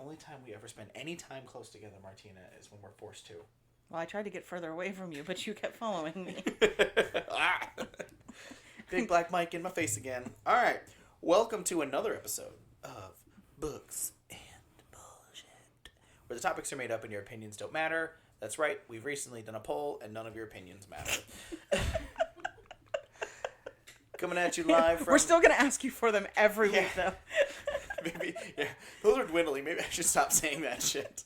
only time we ever spend any time close together, Martina, is when we're forced to. Well, I tried to get further away from you, but you kept following me. Big black Mike in my face again. All right. Welcome to another episode of Books and Bullshit, where the topics are made up and your opinions don't matter. That's right. We've recently done a poll, and none of your opinions matter. Coming at you live from... We're still going to ask you for them every week, though. Maybe, yeah. Those are dwindling. Maybe I should stop saying that shit.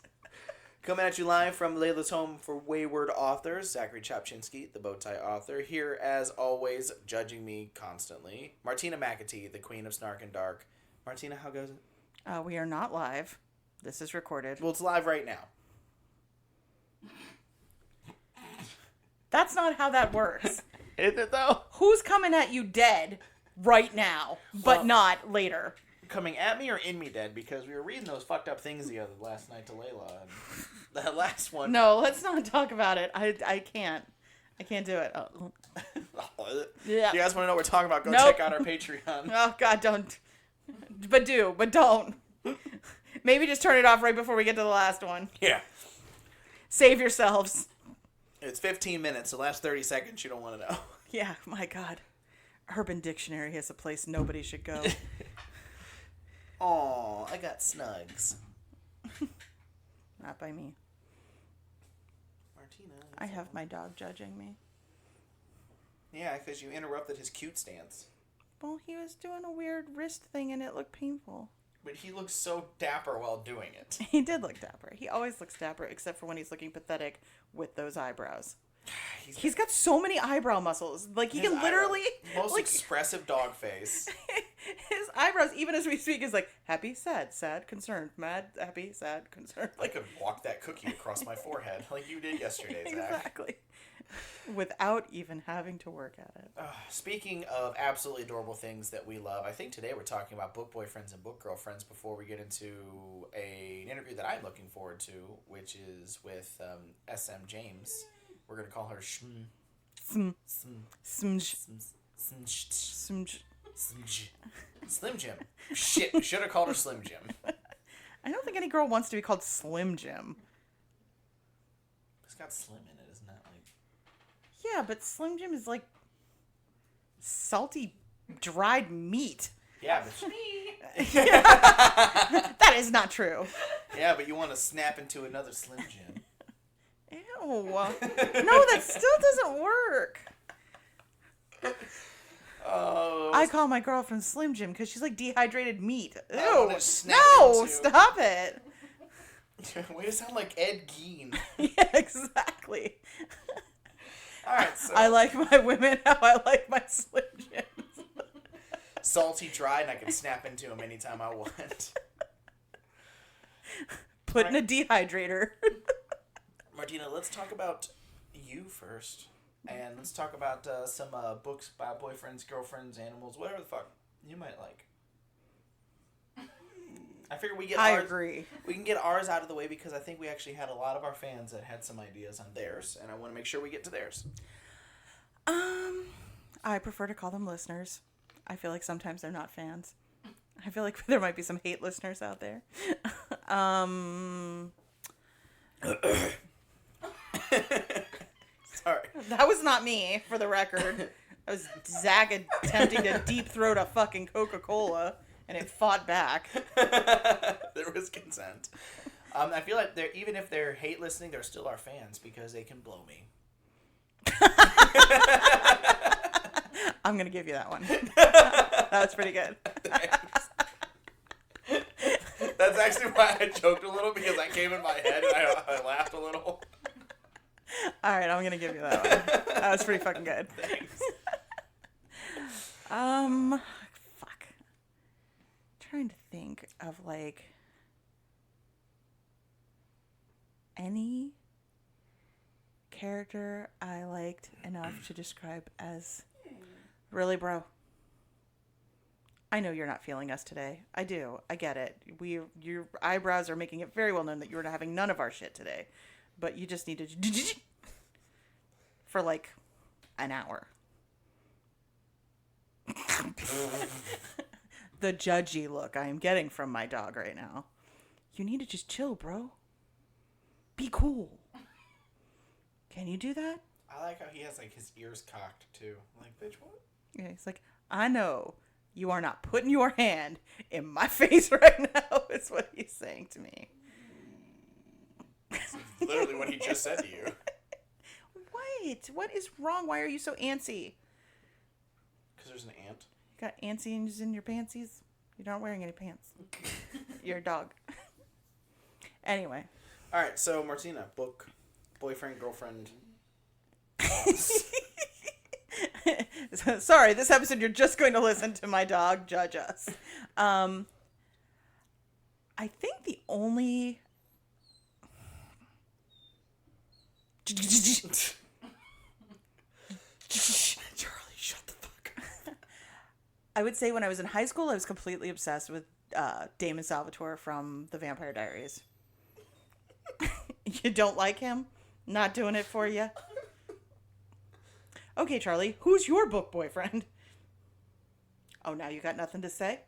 Coming at you live from Layla's home for wayward authors, Zachary Chopchinsky, the Bowtie author. Here, as always, judging me constantly, Martina McAtee, the queen of snark and dark. Martina, how goes it? We are not live. This is recorded. Well, it's live right now. That's not how that works. Is it, though? Who's coming at you dead right now, but not later? Coming at me or in me dead? Because we were reading those fucked up things the other last night to Layla. And that last one... No, let's not talk about it. I can't. I can't do it. Oh. Yeah. If you guys want to know what we're talking about, go check out our Patreon. Oh, God, don't. But don't. Maybe just turn it off right before we get to the last one. Yeah. Save yourselves. It's 15 minutes. The last 30 seconds you don't want to know. Yeah, my God. Urban Dictionary is a place nobody should go. Aw, I got snugs. Not by me. Martina. I have my dog judging me. Yeah, because you interrupted his cute stance. Well, he was doing a weird wrist thing and it looked painful. But he looks so dapper while doing it. He did look dapper. He always looks dapper, except for when he's looking pathetic with those eyebrows. He's got so many eyebrow muscles. Like, he can literally... Most expressive dog face. His eyebrows, even as we speak, is like, happy, sad, concerned, mad, happy, sad, concerned. I could walk that cookie across my forehead like you did yesterday, Zach. Exactly. Without even having to work at it. Speaking of absolutely adorable things that we love, I think today we're talking about book boyfriends and book girlfriends before we get into an interview that I'm looking forward to, which is with S.M James. We're going to call her Slim Jim. Shit, should have called her Slim Jim. I don't think any girl wants to be called Slim Jim. It's got Slim in it, isn't that like... Yeah, but Slim Jim is like salty, dried meat. Yeah, but... That is not true. Yeah, but you want to snap into another Slim Jim. Ew. No, that still doesn't work. Oh. I call my girlfriend Slim Jim because she's like dehydrated meat. Ew. No, stop it. Way to sound like Ed Gein. Yeah, exactly. Alright, so... I like my women how I like my Slim Jims. Salty, dry, and I can snap into them anytime I want. Put in a dehydrator. Martina, let's talk about you first. And let's talk about some books about boyfriends, girlfriends, animals, whatever the fuck you might like. I figure I agree. We can get ours out of the way because I think we actually had a lot of our fans that had some ideas on theirs, and I want to make sure we get to theirs. I prefer to call them listeners. I feel like sometimes they're not fans. I feel like there might be some hate listeners out there. Sorry. That was not me, for the record. That was Zach attempting to deep throat a fucking Coca-Cola, and it fought back. There was consent. I feel like even if they're hate listening, they're still our fans because they can blow me. I'm going to give you that one. That was pretty good. Thanks. That's actually why I joked a little because that came in my head and I laughed a little. All right, I'm going to give you that one. That was pretty fucking good. Thanks. Fuck. I'm trying to think of, like, any character I liked enough to describe as, really, bro? I know you're not feeling us today. I do. I get it. Your eyebrows are making it very well known that you're having none of our shit today. But you just need to... for, like, an hour. The judgy look I am getting from my dog right now. You need to just chill, bro. Be cool. Can you do that? I like how he has like his ears cocked too. I'm like, bitch, what? Yeah, he's like, I know you are not putting your hand in my face right now. Is what he's saying to me. That's literally what he just said to you. Wait, what is wrong? Why are you so antsy? Because there's an ant. You got antsies in your pantsies? You're not wearing any pants. You're a dog. Anyway. All right, so Martina, book, boyfriend, girlfriend. Sorry, this episode you're just going to listen to my dog judge us. I think the only... Charlie, shut the fuck up. I would say when I was in high school, I was completely obsessed with Damon Salvatore from The Vampire Diaries. You don't like him? Not doing it for you? Okay, Charlie, who's your book boyfriend? Oh, now you got nothing to say?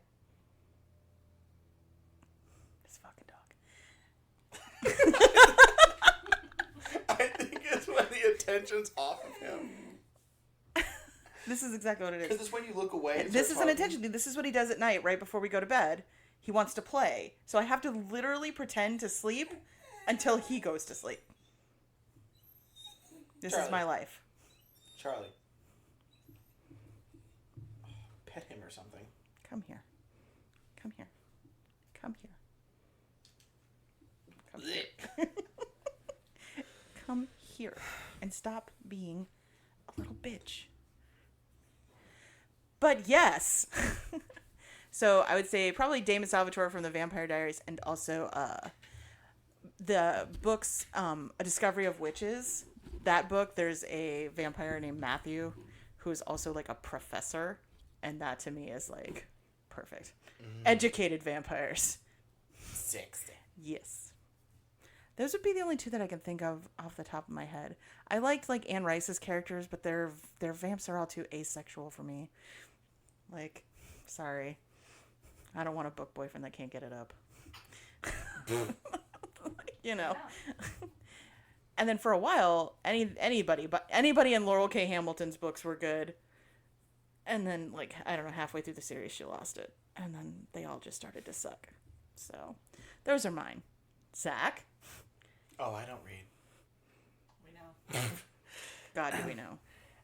This fucking dog. I think it's when the attention's off of him. This is exactly what it is. Because it's when you look away. This isn't attention. This is what he does at night, right before we go to bed. He wants to play. So I have to literally pretend to sleep until he goes to sleep. This Charlie. is my life. Charlie. Pet him or something. Come here. Come here. Come here. Come here. Come here. And stop being a little bitch. But yes. So I would say probably Damon Salvatore from The Vampire Diaries, and also the books A Discovery of Witches. That book, there's a vampire named Matthew who is also like a professor, and that to me is like perfect. Educated vampires. Sexy. Yes. Those would be the only two that I can think of off the top of my head. I liked like Anne Rice's characters, but their vamps are all too asexual for me. Like, sorry. I don't want a book boyfriend that can't get it up. You know. Yeah. And then for a while, anybody in Laurel K. Hamilton's books were good. And then, like, I don't know, halfway through the series, she lost it. And then they all just started to suck. So, those are mine. Zach? Oh, I don't read. We know. God, do we know.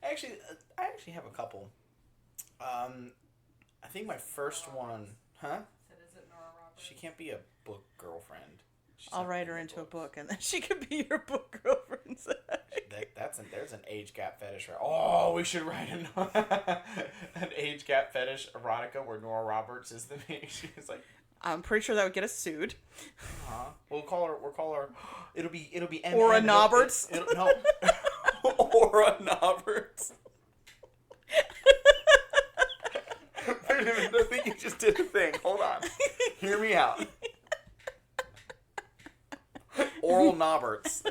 I actually have a couple. I think my first one... Huh? So is it Nora Roberts? She can't be a book girlfriend. I'll write her into a book, and then she could be your book girlfriend. There's an age gap fetish. Right? Oh, we should write an age gap fetish erotica where Nora Roberts is the main. She's like, I'm pretty sure that would get us sued. We'll call her. It'll be or a Noberts. No. Or a Noberts. Wait a minute, I think you just did a thing. Hold on. Hear me out. Oral Noberts.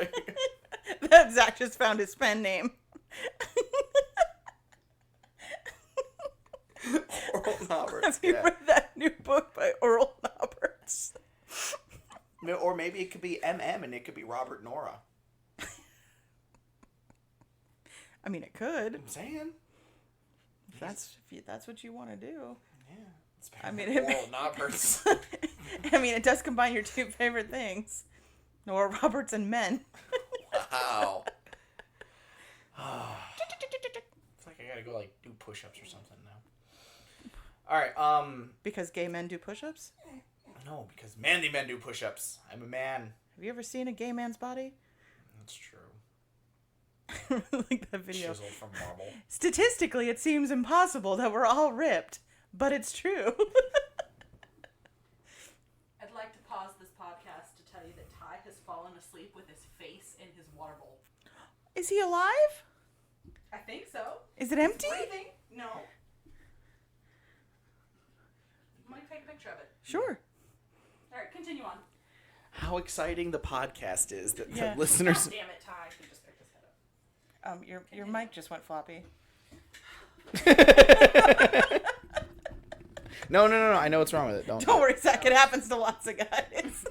That Zach just found his pen name. Oral Noberts. Have you read that new book by Oral Noberts? Or maybe it could be MM and it could be Robert Nora. I mean, it could. I'm saying. If that's what you want to do. Yeah. It's I mean, Oral Noberts. I mean, it does combine your two favorite things. Nora Roberts and men. Wow. It's like I gotta go like do push-ups or something now. All right. Because gay men do push-ups? No, because manly men do push-ups. I'm a man. Have you ever seen a gay man's body? That's true. Like that video. Chiseled from marble. Statistically, it seems impossible that we're all ripped, but it's true. I'd like to pause this podcast to tell you that Ty has fallen asleep with his face in his water bowl. Is he alive? I think so. Is it empty? Breathing? No. I'm going to take a picture of it. Sure. All right, continue on. How exciting the podcast is that Yeah. the listeners... God damn it, Ty. You just picked his head up. Your mic just went floppy. No. I know what's wrong with it. Don't worry, Zach. It happens to lots of guys.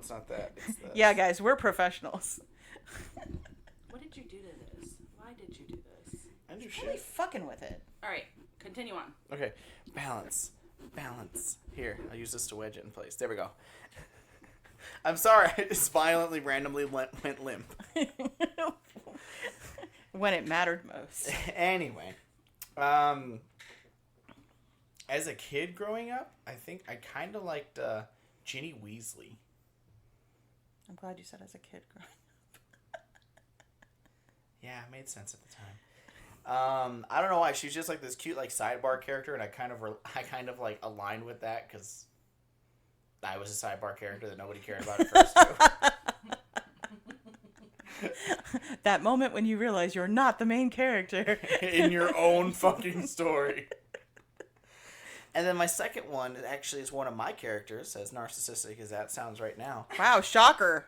it's not that. It's this. Yeah, guys, we're professionals. What did you do to this? Why did you do this? I do Really shit. fucking with it. All right, continue on. Okay, balance. Here, I'll use this to wedge it in place. There we go. I'm sorry, I just violently, randomly went limp. When it mattered most. Anyway, as a kid growing up, I think I kind of liked Ginny Weasley. I'm glad you said as a kid growing up. Yeah, it made sense at the time. I don't know why. She's just like this cute like sidebar character, and I kind of like aligned with that because I was a sidebar character that nobody cared about at first too. That moment when you realize you're not the main character. In your own fucking story. And then my second one actually is one of my characters, as narcissistic as that sounds right now. Wow, shocker.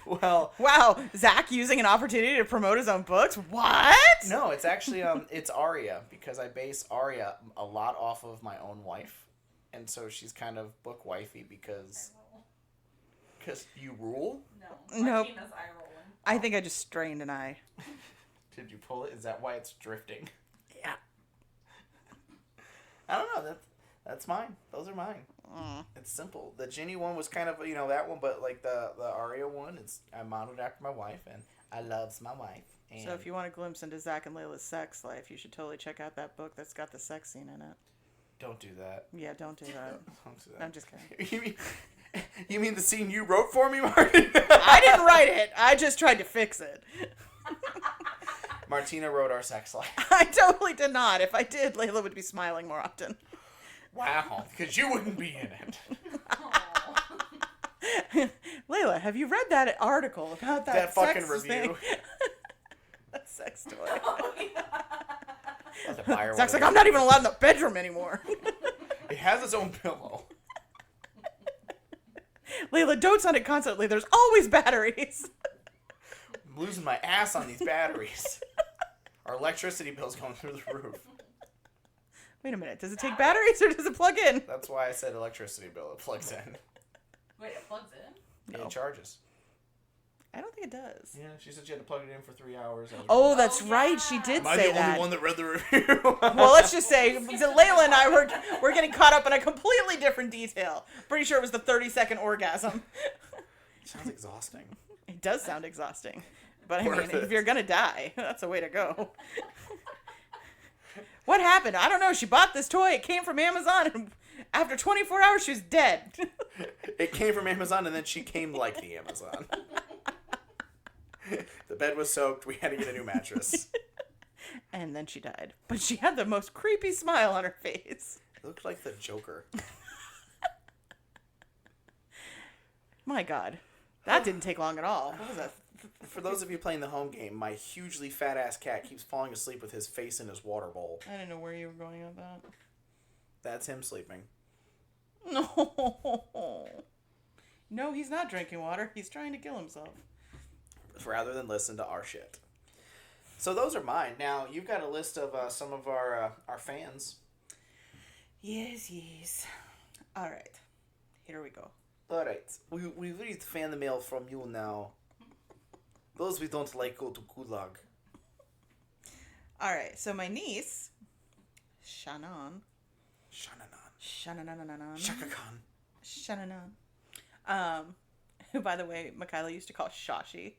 Well, Wow, Zach using an opportunity to promote his own books? What? no, it's actually it's Arya, because I base Arya a lot off of my own wife, and so she's kind of book wifey because you rule. No. Nope. Martina's eye rolling. I think I just strained an eye. Did you pull it? Is that why it's drifting? Yeah. I don't know. That's mine. Those are mine. It's simple. The Ginny one was kind of that one, but like the Arya one, I modeled after my wife, and I loves my wife. And So if you want a glimpse into Zach and Layla's sex life, you should totally check out that book that's got the sex scene in it. don't do that. Yeah, don't do that. Don't do that. I'm just kidding. You mean the scene you wrote for me, Martin? I didn't write it. I just tried to fix it. Martina wrote our sex life. I totally did not. If I did, Layla would be smiling more often. Wow, because you wouldn't be in it. Layla, have you read that article about That fucking sex review. thing? That sex toy. The buyer Zach's like, would- I'm not even allowed in the bedroom anymore. It has its own pillow. Layla dotes on it constantly. There's always batteries. I'm losing my ass on these batteries. Our electricity bill's going through the roof. Wait a minute. Does it take batteries or does it plug in? That's why I said electricity bill. It plugs in. Wait, it plugs in? Yeah, No. it charges. I don't think it does. Yeah, she said she had to plug it in for 3 hours. Oh, that's Oh, right. yeah. She did Am I say the that. only one that read the review? Well, let's just say Layla and I were getting caught up in a completely different detail. Pretty sure it was the 30-second orgasm. Sounds exhausting. It does sound exhausting. But I Worth mean, it. if you're going to die, that's a way to go. What happened? I don't know. She bought this toy. It came from Amazon. And after 24 hours, she was dead. It came from Amazon, and then she came like the Amazon. The bed was soaked. We had to get a new mattress. And then she died. But she had the most creepy smile on her face. It looked like the Joker. My God. That didn't take long at all. What was that? For those of you playing the home game, my hugely fat-ass cat keeps falling asleep with his face in his water bowl. I didn't know where you were going with that. That's him sleeping. No. No, he's not drinking water. He's trying to kill himself. Rather than listen to our shit. So those are mine. Now, you've got a list of some of our fans. Yes. All right. Here we go. All right. We read fan mail from you now. Those we don't like go to Gulag. All right. So my niece, Shannon. Shananan. Shaka Khan. Who, by the way, Michaela used to call Shashi.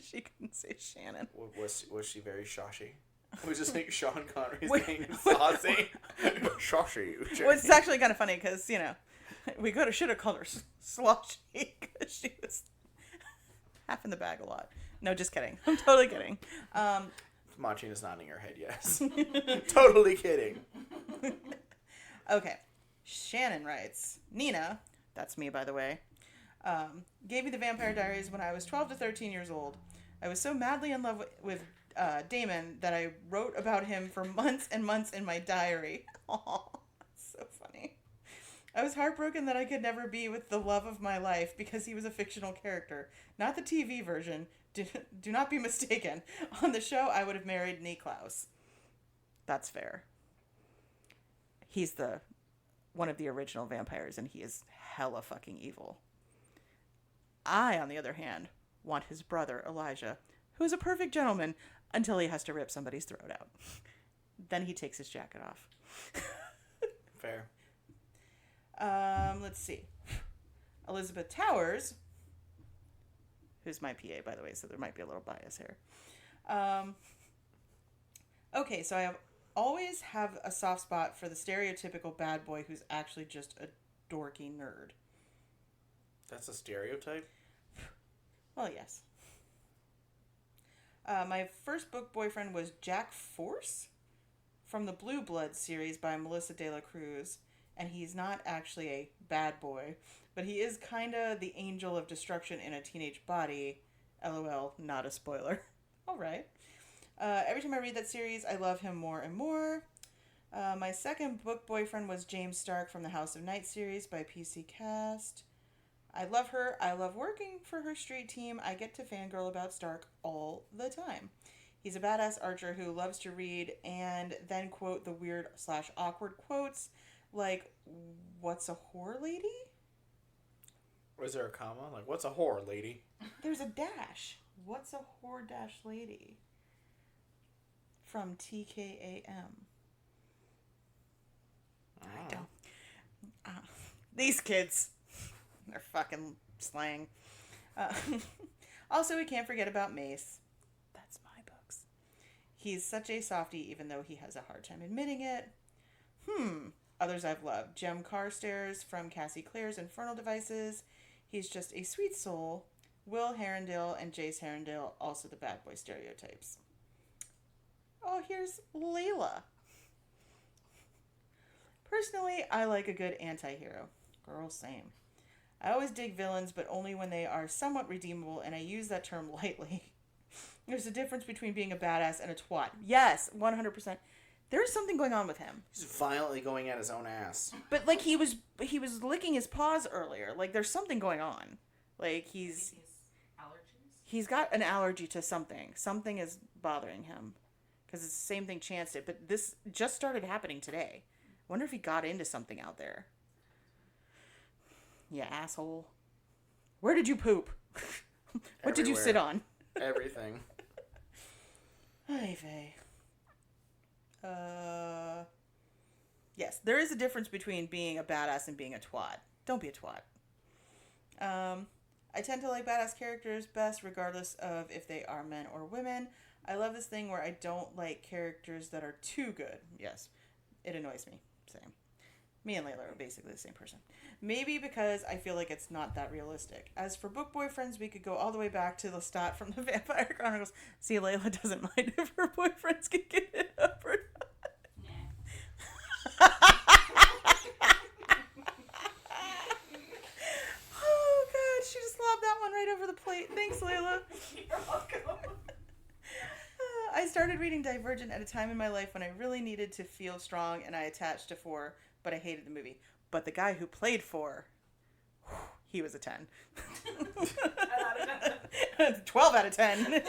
She couldn't say Shannon. Was she very shoshy? Was just like Sean Connery's Wait, name Saucy? Shoshy. Well, it's actually kind of funny because, we should have called her Sloshy because she was half in the bag a lot. No, just kidding. I'm totally kidding. Martina's nodding her head, yes. Totally kidding. Okay. Shannon writes, Nina, that's me, by the way, gave me the Vampire Diaries when I was 12 to 13 years old. I was so madly in love with Damon that I wrote about him for months and months in my diary. Aw, so funny. I was heartbroken that I could never be with the love of my life because he was a fictional character, not the TV version. Do not be mistaken. On the show, I would have married Niklaus. That's fair. He's one of the original vampires, and he is hella fucking evil. I, on the other hand, want his brother, Elijah, who is a perfect gentleman until he has to rip somebody's throat out. Then he takes his jacket off. Fair. Let's see. Elizabeth Towers, who's my PA, by the way, so there might be a little bias here. Okay, so I always have a soft spot for the stereotypical bad boy who's actually just a dorky nerd. That's a stereotype? Well, yes. My first book boyfriend was Jack Force from the Blue Blood series by Melissa De La Cruz, and he's not actually a bad boy, but he is kind of the angel of destruction in a teenage body. LOL, not a spoiler. All right. Every time I read that series, I love him more and more. My second book boyfriend was James Stark from the House of Night series by PC Cast. I love her. I love working for her street team. I get to fangirl about Stark all the time. He's a badass archer who loves to read and then quote the weird/awkward quotes like, "What's a whore lady?" Was there a comma? Like, what's a whore lady? There's a dash. What's a whore dash lady? From TKAM. I don't. These kids. They're fucking slang. Also, we can't forget about Mace. That's my books. He's such a softie, even though he has a hard time admitting it. Others I've loved. Jem Carstairs from Cassie Clare's Infernal Devices. He's just a sweet soul. Will Herondale and Jace Herondale, also the bad boy stereotypes. Oh, here's Layla. Personally, I like a good anti-hero. Girl, same. I always dig villains, but only when they are somewhat redeemable, and I use that term lightly. There's a difference between being a badass and a twat. Yes, 100%. There's something going on with him. He's violently going at his own ass. But like he was licking his paws earlier. Like there's something going on. Like he's allergies. He's got an allergy to something. Something is bothering him. Because it's the same thing Chance did. But this just started happening today. Wonder if he got into something out there. Yeah, asshole. Where did you poop? What did you sit on? Everything. Ay vey. Yes, there is a difference between being a badass and being a twat. Don't be a twat. I tend to like badass characters best regardless of if they are men or women. I love this thing where I don't like characters that are too good. Yes, it annoys me. Same. Me and Layla are basically the same person. Maybe because I feel like it's not that realistic. As for book boyfriends, we could go all the way back to Lestat from the Vampire Chronicles. See, Layla doesn't mind if her boyfriends can get it up or not. Oh, God. She just lobbed that one right over the plate. Thanks, Layla. You're welcome. I started reading Divergent at a time in my life when I really needed to feel strong, and I attached to 4, but I hated the movie. But the guy who played 4, he was a 10. 12 out of 10.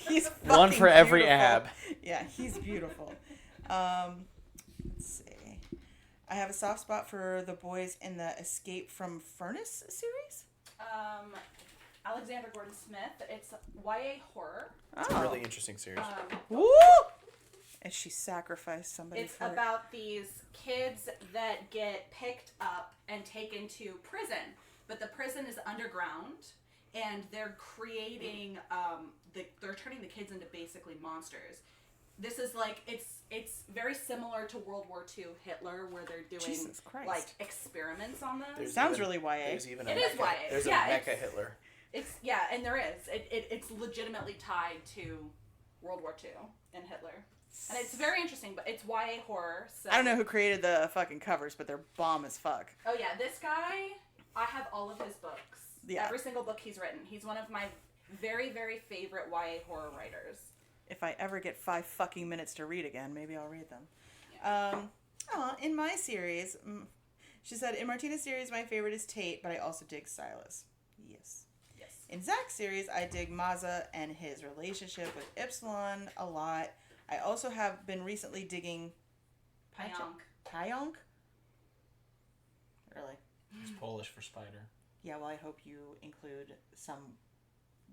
He's fucking one for every beautiful. ab. Yeah, he's beautiful. Let's see. I have a soft spot for the boys in the Escape from Furnace series. Alexander Gordon Smith. It's YA horror. It's a really interesting series. Woo! And she sacrificed somebody It's for about these kids that get picked up and taken to prison, but the prison is underground, and they're creating they're turning the kids into basically monsters. This is like it's very similar to World War II Hitler, where they're doing Jesus Christ. like experiments on them. Sounds really YA. There's even It a is mecha, YA. There's Yeah, a mecha it's- Hitler. And there is. It's legitimately tied to World War II and Hitler. And it's very interesting, but it's YA horror. So. I don't know who created the fucking covers, but they're bomb as fuck. Oh yeah, this guy, I have all of his books. Yeah. Every single book he's written. He's one of my very, very favorite YA horror writers. If I ever get 5 fucking minutes to read again, maybe I'll read them. Yeah. In my series, she said, in Martina's series, my favorite is Tate, but I also dig Silas. Yes. Yes. In Zach's series, I dig Maza and his relationship with Ypsilon a lot. I also have been recently digging Pionk. Pionk? Really? It's Polish for spider. Yeah, well, I hope you include some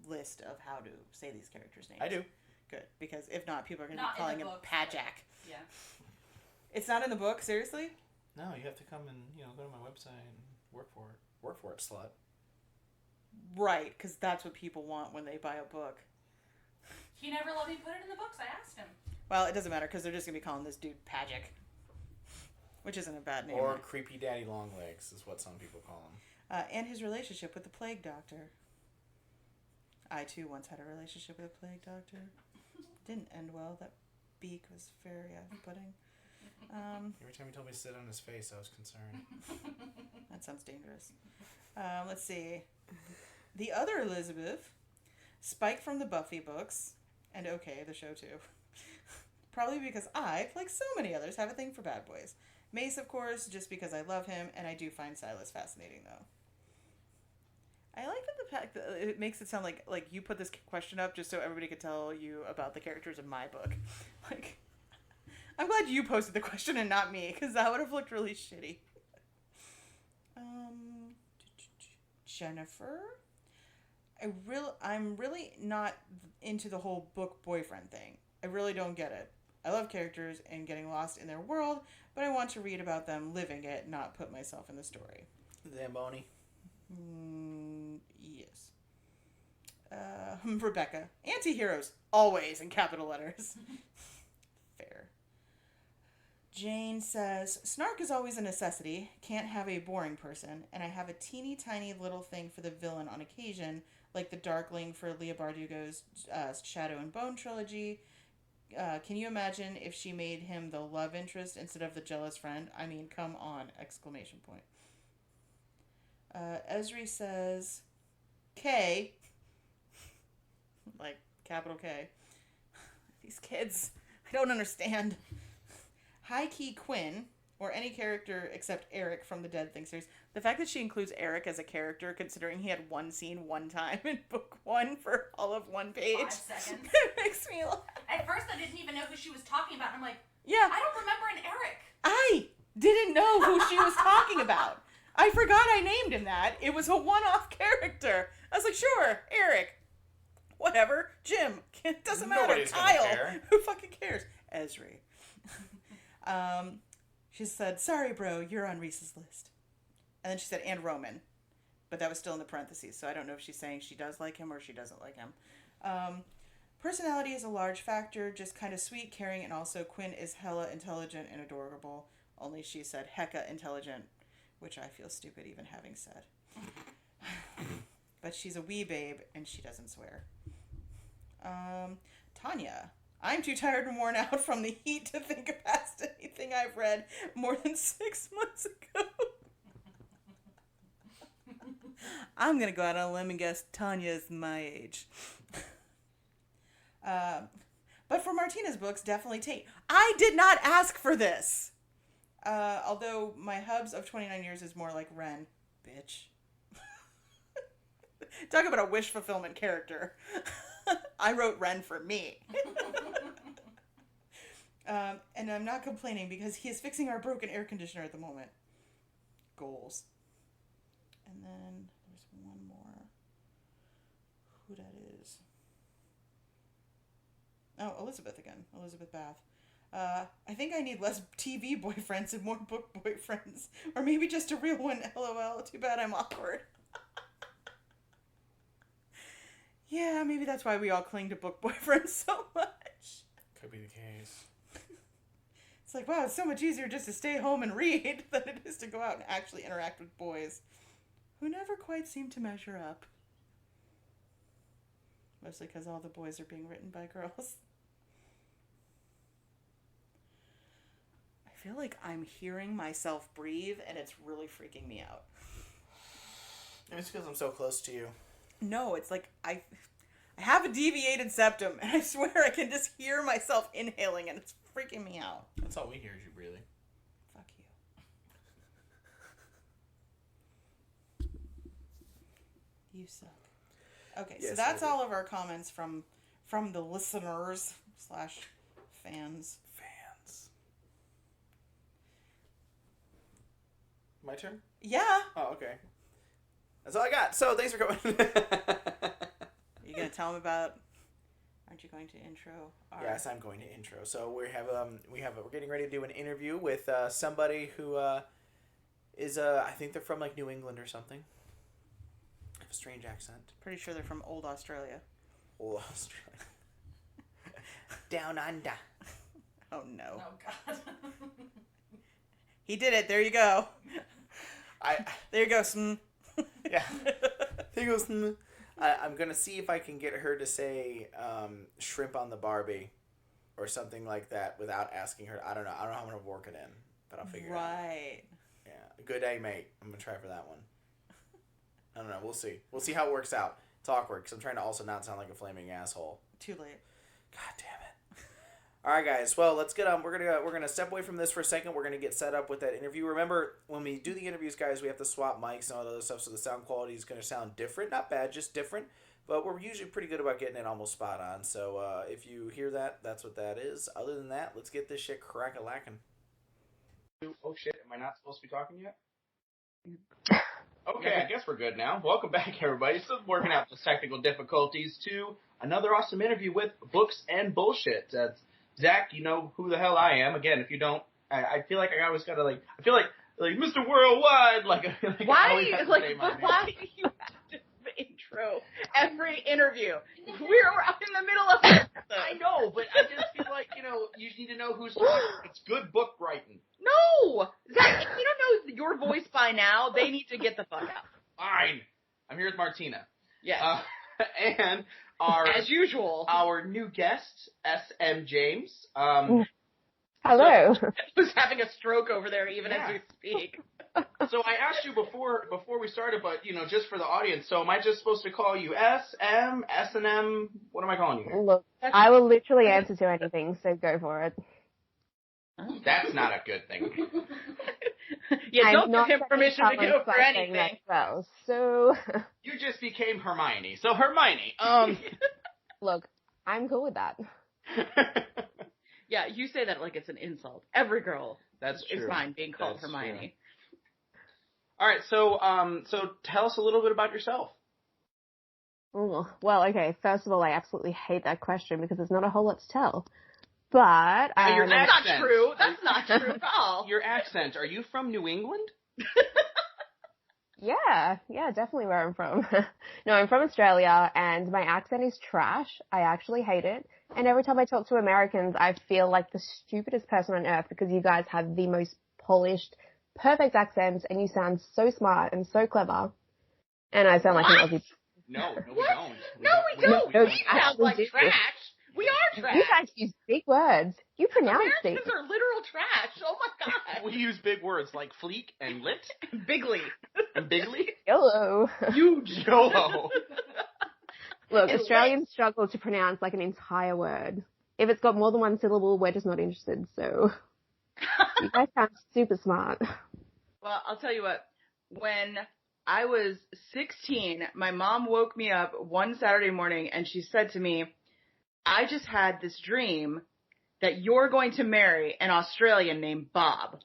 list of how to say these characters' names. I do. Good, because if not, people are going to Not be calling in the him book, Pajak. Yeah. It's not in the book, seriously? No, you have to come and go to my website and work for it. Work for it, slut. Right, because that's what people want when they buy a book. He never let me put it in the books. I asked him. Well, it doesn't matter, because they're just going to be calling this dude Pajak. Which isn't a bad name. Or right? Creepy Daddy Longlegs is what some people call him. And his relationship with the plague doctor. I, too, once had a relationship with a plague doctor. Didn't end well. That beak was very off-putting. Every time he told me to sit on his face, I was concerned. That sounds dangerous. Let's see. The other Elizabeth, Spike from the Buffy books, and okay, the show too. Probably because I, like so many others, have a thing for bad boys. Mace, of course, just because I love him, and I do find Silas fascinating, though. I like that the fact that it makes it sound like you put this question up just so everybody could tell you about the characters in my book. Like, I'm glad you posted the question and not me, because that would have looked really shitty. Jennifer? I'm really not into the whole book boyfriend thing. I really don't get it. I love characters and getting lost in their world, but I want to read about them living it, not put myself in the story. Zamboni. Yes. Rebecca. Anti-heroes. Always in capital letters. Fair. Jane says, Snark is always a necessity. Can't have a boring person. And I have a teeny tiny little thing for the villain on occasion, like the Darkling for Leigh Bardugo's Shadow and Bone trilogy. Can you imagine if she made him the love interest instead of the jealous friend? I mean, come on! ! Esri says, K, like capital K. These kids, I don't understand. High Key Quinn, or any character except Eric from the Dead Thing series. The fact that she includes Eric as a character, considering he had one scene one time in book one for all of one page, 5 seconds. It makes me laugh. At first, I didn't even know who she was talking about. And I'm like, Yeah, I don't remember an Eric. I didn't know who she was talking about. I forgot I named him that. It was a one-off character. I was like, sure, Eric. Whatever. Jim. It doesn't matter. Nobody's gonna Kyle. care. Who fucking cares? Esri. She said, sorry, bro, you're on Reese's list. And then she said, and Roman. But that was still in the parentheses, so I don't know if she's saying she does like him or she doesn't like him. Personality is a large factor, just kind of sweet, caring, and also Quinn is hella intelligent and adorable. Only she said hecka intelligent, which I feel stupid even having said. But she's a wee babe, and she doesn't swear. Tanya. I'm too tired and worn out from the heat to think of past anything I've read more than 6 months ago. I'm going to go out on a limb and guess Tanya's my age. But for Martina's books, definitely Tate. I did not ask for this. Although my hubs of 29 years is more like Ren. Bitch. Talk about a wish fulfillment character. I wrote Ren for me. And I'm not complaining because he is fixing our broken air conditioner at the moment. Goals. And then there's one more. Who that is? Oh, Elizabeth again. Elizabeth Bath. I think I need less TV boyfriends and more book boyfriends. Or maybe just a real one. LOL. Too bad I'm awkward. Yeah, maybe that's why we all cling to book boyfriends so much. Could be the case. It's like, wow, it's so much easier just to stay home and read than it is to go out and actually interact with boys who never quite seem to measure up. Mostly because all the boys are being written by girls. I feel like I'm hearing myself breathe, and it's really freaking me out. It's because I'm so close to you. No, it's like I have a deviated septum, and I swear I can just hear myself inhaling, and it's freaking me out. That's all we hear is you breathing. Fuck you. You suck. Okay, so Yes, that's I do. all of our comments from the listeners / fans. Fans. My turn? Yeah. Oh, okay. That's all I got. So thanks for coming. You gonna tell them about? Aren't you going to intro? Yes, I'm going to intro. So we're getting ready to do an interview with somebody who is I think they're from like New England or something. They have a strange accent. Pretty sure they're from old Australia. Old Australia. Down under. Oh no. Oh God. He did it. There you go. There you go. Yeah. There goes. I'm gonna see if I can get her to say shrimp on the Barbie or something like that without asking her. I don't know how I'm gonna work it in, but I'll figure it out. Right. Yeah. Good day, mate. I'm gonna try for that one. I don't know. We'll see. We'll see how it works out. It's awkward because I'm trying to also not sound like a flaming asshole. Too late. God damn it. All right, guys. Well, let's get on. We're gonna step away from this for a second. We're gonna get set up with that interview. Remember, when we do the interviews, guys, we have to swap mics and all that other stuff, so the sound quality is gonna sound different. Not bad, just different. But we're usually pretty good about getting it almost spot on. So if you hear that, that's what that is. Other than that, let's get this shit crack-a-lackin'. Oh shit! Am I not supposed to be talking yet? Okay, I guess we're good now. Welcome back, everybody. So working out the technical difficulties to another awesome interview with Books and Bullshit. Zach, you know who the hell I am. Again, if you don't, I feel like I always gotta I feel like Mr. Worldwide. Why do you have to intro every interview? We're up in the middle of it. I know, but I just feel like you need to know who's talking. It's good book writing. No, Zach, if you don't know your voice by now, they need to get the fuck out. Fine. I'm here with Martina. Yes. And as usual, our new guest, S.M. James. Hello. Who's having a stroke over there even as we speak. So I asked you before we started, but just for the audience. So am I just supposed to call you S.M., S&M? What am I calling you here? Look, I will literally answer to anything, so go for it. That's not a good thing. Yeah, don't give him permission to go for anything. Well, so you just became Hermione. So Hermione. Look, I'm cool with that. Yeah, you say that like it's an insult. Every girl is fine being called Hermione. True. All right, so tell us a little bit about yourself. Ooh, well, okay. First of all, I absolutely hate that question because there's not a whole lot to tell. But your that's accent. not true. That's not true at all. Your accent. Are you from New England? Yeah, definitely where I'm from. No, I'm from Australia, and my accent is trash. I actually hate it. And every time I talk to Americans, I feel like the stupidest person on earth because you guys have the most polished, perfect accents, and you sound so smart and so clever. And I sound like an Aussie. No, we don't. No, we don't. No, We sound like trash. We are trash. You guys use big words. You pronounce things. Americans are literal trash. Oh my god. We use big words like fleek and lit. Bigly. And bigly? YOLO. Huge YOLO. Look, Australians struggle to pronounce like an entire word. If it's got more than one syllable, we're just not interested, so you guys sound super smart. Well, I'll tell you what. When I was 16, my mom woke me up one Saturday morning and she said to me, I just had this dream that you're going to marry an Australian named Bob.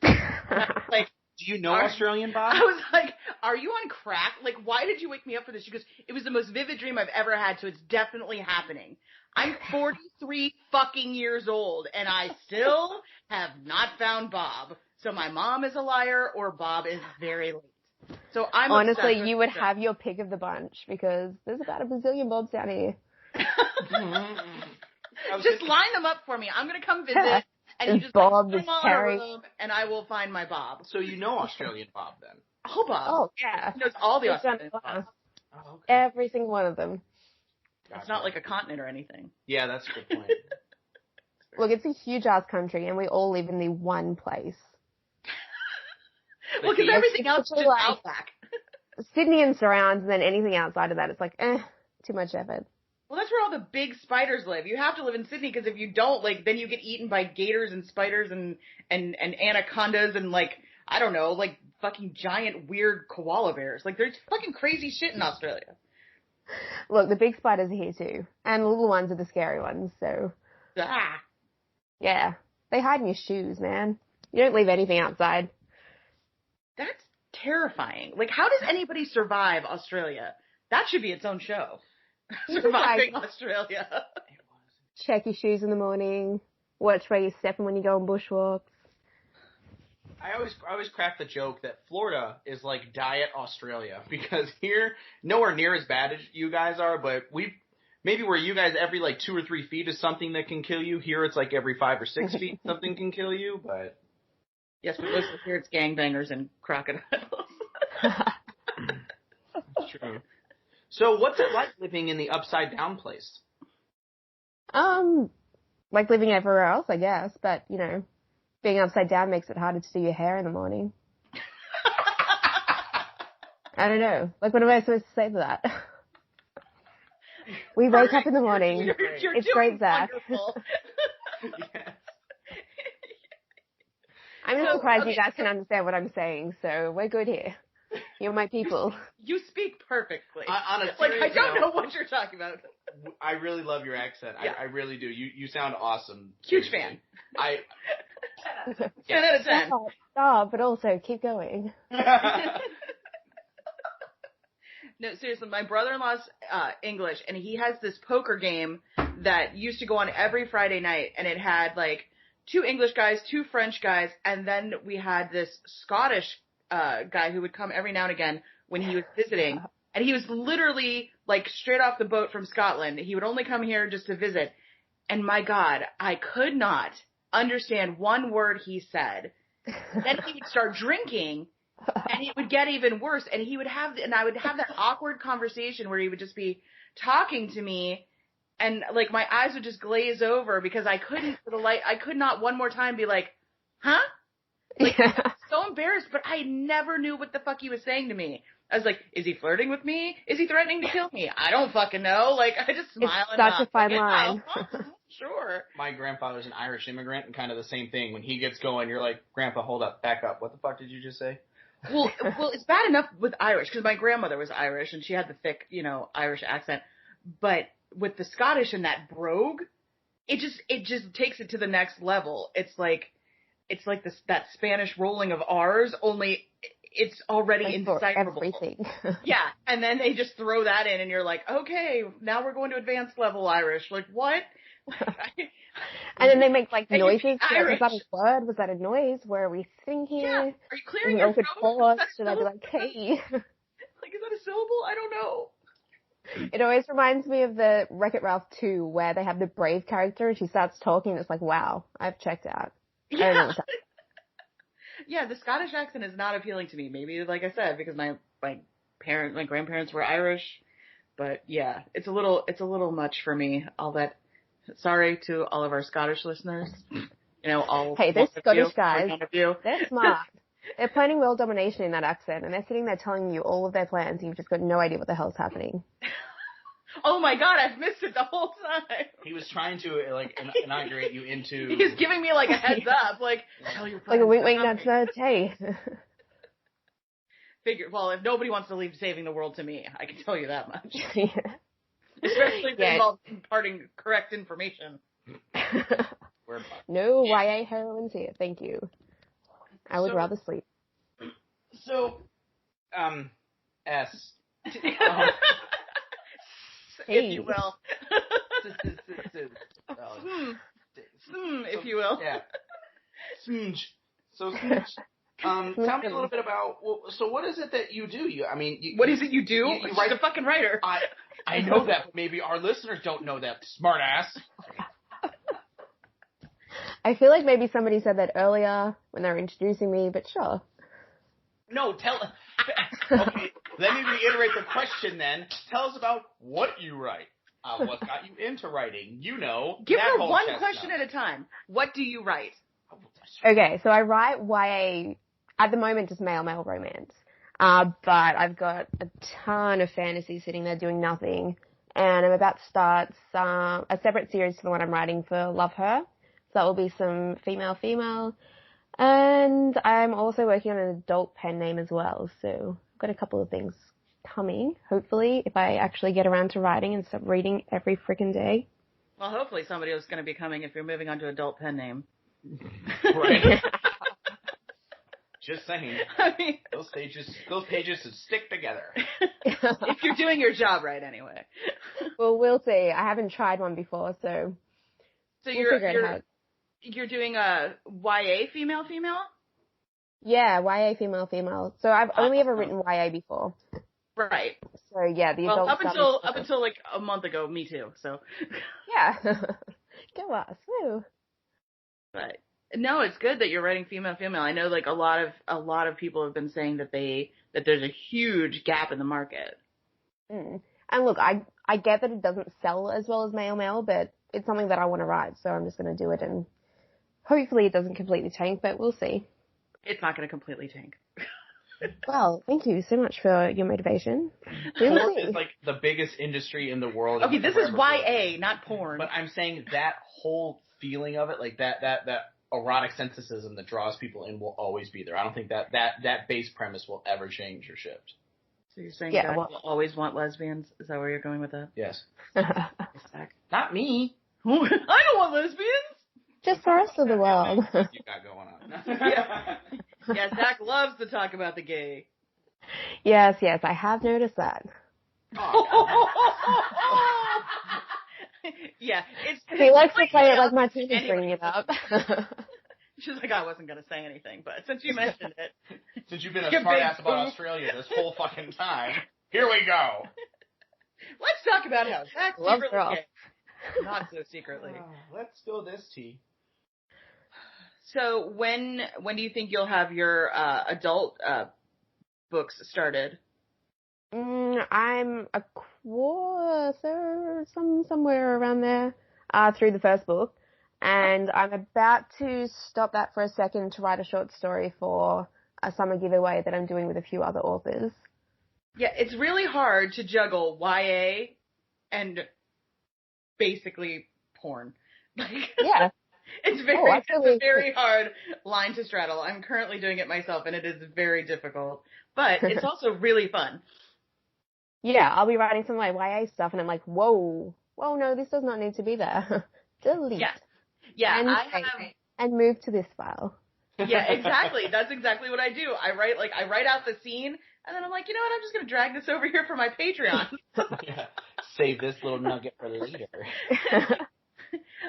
Like, do you know Australian Bob? I was like, are you on crack? Like, why did you wake me up for this? She goes, it was the most vivid dream I've ever had, so it's definitely happening. I'm 43 fucking years old, and I still have not found Bob. So my mom is a liar, or Bob is very late. So I'm honestly, you would have your pick of the bunch because there's about a bazillion Bobs down here. Just line them up for me. I'm gonna come visit, and you just Bob, put them all in a room, and I will find my Bob. So you know Australian Bob then? Oh, Bob. Oh yeah, He knows all the Australian Bobs. Oh, okay. Every single one of them. It's not like a continent or anything. Yeah, that's a good point. Look, it's a huge ass country, and we all live in the one place. Well, because everything else is just like Outback. Sydney and surrounds, and then anything outside of that, it's like, too much effort. Well, that's where all the big spiders live. You have to live in Sydney because if you don't, like, then you get eaten by gators and spiders and anacondas and, like, I don't know, like, fucking giant weird koala bears. Like, there's fucking crazy shit in Australia. Look, the big spiders are here too. And the little ones are the scary ones, so. Ah. Yeah. They hide in your shoes, man. You don't leave anything outside. That's terrifying. Like, how does anybody survive Australia? That should be its own show. Surviving Australia. Check your shoes in the morning. Watch where you're stepping when you go on bushwalks. I always crack the joke that Florida is like diet Australia, because here, nowhere near as bad as you guys are, but maybe where you guys every like 2 or 3 feet is something that can kill you. Here it's like every 5 or 6 feet something can kill you, but. Yes, but most of here it's gangbangers and crocodiles. That's true. So what's it like living in the upside down place? Like living everywhere else, I guess, but, you know, being upside down makes it harder to do your hair in the morning. I don't know. Like, what am I supposed to say to that? We wake up in the morning. You're it's great, Zach. Yes. I'm just surprised you guys can understand what I'm saying, so we're good here. You're my people. You speak perfectly. On a like, I serious don't note, know what you're talking about. I really love your accent. Yeah. I really do. You sound awesome. Huge Seriously. fan. 10 Yeah. out of 10. Stop, but also keep going. No, seriously, my brother-in-law's English, and he has this poker game that used to go on every Friday night, and it had, like, 2 English guys, 2 French guys, and then we had this Scottish guy who would come every now and again when he was visiting, and he was literally, like, straight off the boat from Scotland. He would only come here just to visit, and my God, I could not understand one word he said. Then he would start drinking, and it would get even worse, and I would have that awkward conversation where he would just be talking to me, and, like, my eyes would just glaze over because I could not one more time be like, huh? Like, I was so embarrassed, but I never knew what the fuck he was saying to me. I was like, is he flirting with me? Is he threatening to kill me? I don't fucking know. Like, I just smile It's and such nod. a fine Like, line. yeah, sure. My grandfather's an Irish immigrant, and kind of the same thing. When he gets going, you're like, Grandpa, hold up, back up. What the fuck did you just say? Well, it's bad enough with Irish, because my grandmother was Irish, and she had the thick, Irish accent. But with the Scottish and that brogue, it just takes it to the next level. It's like that Spanish rolling of R's, only it's already Like indecipherable. everything. Yeah, and then they just throw that in, and you're like, okay, now we're going to advanced level Irish. Like, what? And then they make, like, And noises. you speak Was that Irish. a word? Was that a noise? Where are we thinking? Yeah. Are you clearing And your we could throat? pause, Is that a and I'd be syllable? like, hey. Like, is that a syllable? I don't know. It always reminds me of the Wreck-It Ralph 2, where they have the brave character, and she starts talking, and it's like, wow, I've checked out. I don't know what's happening. Yeah, the Scottish accent is not appealing to me. Maybe, like I said, because my grandparents were Irish. But yeah, it's a little much for me. All that. Sorry to all of our Scottish listeners. All. Hey, those Scottish guys, none of you. they're smart. They're planning world domination in that accent, and they're sitting there telling you all of their plans, and you've just got no idea what the hell's happening. Oh my God, I've missed it the whole time. He was trying to, like, inaugurate you into... He's giving me, like, a heads up, like, tell your Like a plans. wink, wink, nudge, nudge, hey. Well, if nobody wants to leave saving the world to me, I can tell you that much. Yeah. Especially if it involves imparting correct information. No YA heroines here, thank you. I would rather sleep. So, S. If you will. If you will. Yeah. Smooch. So, Smooch. Tell me a little bit about, so what is it that you do? What is it you do? You write a fucking writer. I know that, but maybe our listeners don't know that, smart ass. I feel like maybe somebody said that earlier when they were introducing me, but sure. No, okay, let me reiterate the question then. Tell us about what you write. What got you into writing? Give her one question at a time. What do you write? Okay, so I write YA, at the moment, just male romance. But I've got a ton of fantasy sitting there doing nothing. And I'm about to start a separate series to the one I'm writing for Love Her. So that will be some female. And I'm also working on an adult pen name as well. So I've got a couple of things coming, hopefully, if I actually get around to writing and stop reading every freaking day. Well, hopefully somebody else is going to be coming if you're moving on to adult pen name. Right. Just saying. I mean, Those pages should stick together. if you're doing your job right, anyway. Well, we'll see. I haven't tried one before, so So we'll figure it out. you're doing a YA female? Yeah, YA female. So I've only ever written YA before. Right. So yeah, the Well, adult up until like a month ago, me too. So. Yeah. Go us. Woo. But no, it's good that you're writing female. I know like a lot of people have been saying that there's a huge gap in the market. Mm. And look, I get that it doesn't sell as well as male, but it's something that I want to write, so I'm just going to do it, and hopefully it doesn't completely tank, but we'll see. It's not going to completely tank. Well, thank you so much for your motivation. We will Porn see. is like the biggest industry in the world. Okay, this is YA, not porn. But I'm saying that whole feeling of it, like that erotic sensicism that draws people in will always be there. I don't think that base premise will ever change or shift. So you're saying Yeah, guys well- will always want lesbians? Is that where you're going with that? Yes. Not me. I don't want lesbians. Just the rest of the world. You got going on. Yeah, Zach loves to talk about the gay. Yes, I have noticed that. Yeah, He likes to play it like my team is bringing it up. She's like, I wasn't going to say anything, but since you mentioned it. Since you've been a You smart big ass about boof. Australia this whole fucking time, here we go. Let's talk about how Zach Love secretly girl. gay. Not so secretly. Let's spill this tea. So when do you think you'll have your adult books started? I'm a quarter, somewhere around there, through the first book. And I'm about to stop that for a second to write a short story for a summer giveaway that I'm doing with a few other authors. Yeah, it's really hard to juggle YA and basically porn. Like, Yeah. it's a very hard line to straddle. I'm currently doing it myself, and it is very difficult. But it's also really fun. Yeah, I'll be writing some like YA stuff, and I'm like, whoa, no, this does not need to be there. Delete. Yeah, and, I have. And move to this file. Yeah, exactly. That's exactly what I do. I write out the scene, and then I'm like, you know what? I'm just gonna drag this over here for my Patreon. Yeah. Save this little nugget for later.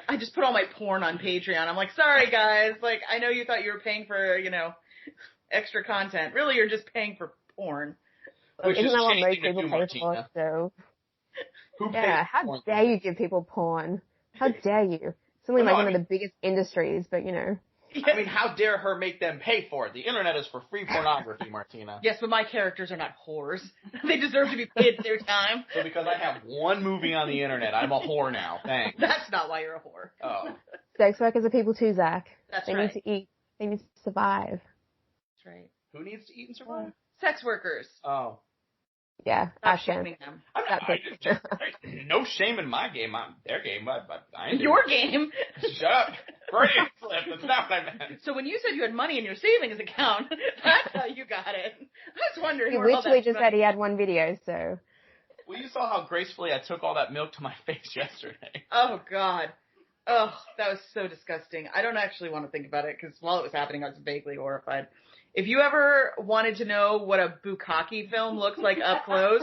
I just put all my porn on Patreon. I'm like, sorry guys, like I know you thought you were paying for, extra content. Really, you're just paying for porn. Which Isn't is that what most changing to people you, pay for? Martina. So Who yeah, pays how porn? dare you give people porn? How dare you? Something Well, like no, one of the biggest industries, but I mean, how dare her make them pay for it? The internet is for free pornography, Martina. Yes, but my characters are not whores. They deserve to be paid their time. So because I have one movie on the internet, I'm a whore now. Thanks. That's not why you're a whore. Oh. sex workers are people too, Zach. That's They right. need to eat. They need to survive. That's right. Who needs to eat and survive? Sex workers. Oh. Yeah, Stop Ashton. shaming them. No shame in my game. Their game. I ain't Your game. Shut up. Freudian slip. That's not what I meant. So when you said you had money in your savings account, that's how you got it. I was wondering He where all literally that just money- said he had one video, so. Well, you saw how gracefully I took all that milk to my face yesterday. Oh, God. Oh, that was so disgusting. I don't actually want to think about it because while it was happening, I was vaguely horrified. If you ever wanted to know what a bukkake film looks like up close,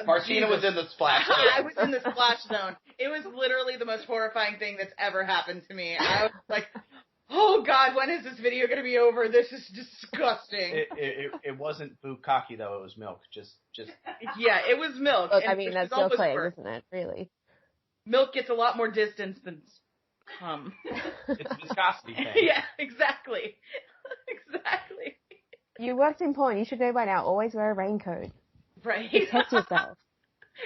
Martina was in the splash zone. I was in the splash zone. It was literally the most horrifying thing that's ever happened to me. I was like, oh, God, when is this video going to be over? This is disgusting. It wasn't bukkake, though. It was milk. Just. Yeah, it was milk. Look, and I mean, the that's result your was claim, worse. isn't it? Really? Milk gets a lot more distance than cum. It's a viscosity thing. Yeah, exactly. Exactly. You worked in porn. You should know by now. Always wear a raincoat. Right. Protect yourself.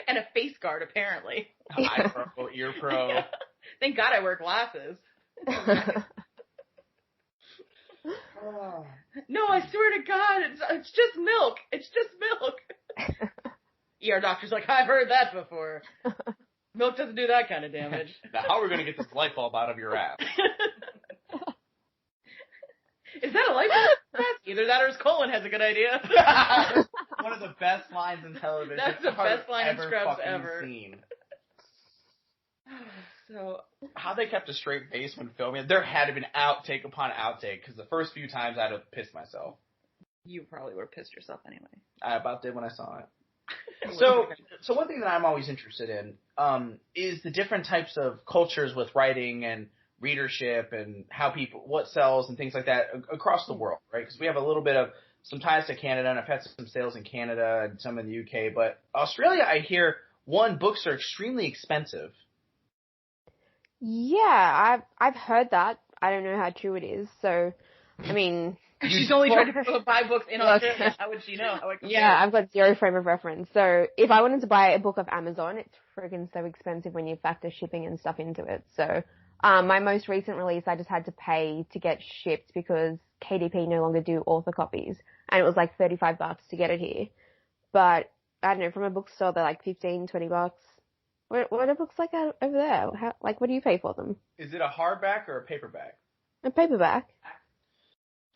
And a face guard, apparently. Eye pro, ear pro. Yeah. Thank God I wear glasses. No, I swear to God, it's just milk. It's just milk. ER doctor's like, I've heard that before. Milk doesn't do that kind of damage. Now, how are we going to get this light bulb out of your ass? Is that a light bulb? Either that or his colon has a good idea. One of the best lines in television. That's the best line in I've Scrubs fucking ever. Seen. So, how they kept a straight face when filming. There had to be an outtake upon outtake because the first few times I'd have pissed myself. You probably would have pissed yourself anyway. I about did when I saw it. So one thing that I'm always interested in is the different types of cultures with writing and readership and how people, what sells and things like that across the world, right? Because we have a little bit of some ties to Canada, and I've had some sales in Canada and some in the UK. But Australia, I hear, books are extremely expensive. Yeah, I've heard that. I don't know how true it is. So, I mean, She's only trying to buy books in Australia. How would she know? Yeah, I've got zero frame of reference. So if I wanted to buy a book off Amazon, it's friggin' so expensive when you factor shipping and stuff into it. So, my most recent release, I just had to pay to get shipped because KDP no longer do author copies, and it was like $35 to get it here. But I don't know, from a bookstore, they're like $15-20. What are books like over there? What do you pay for them? Is it a hardback or a paperback? A paperback.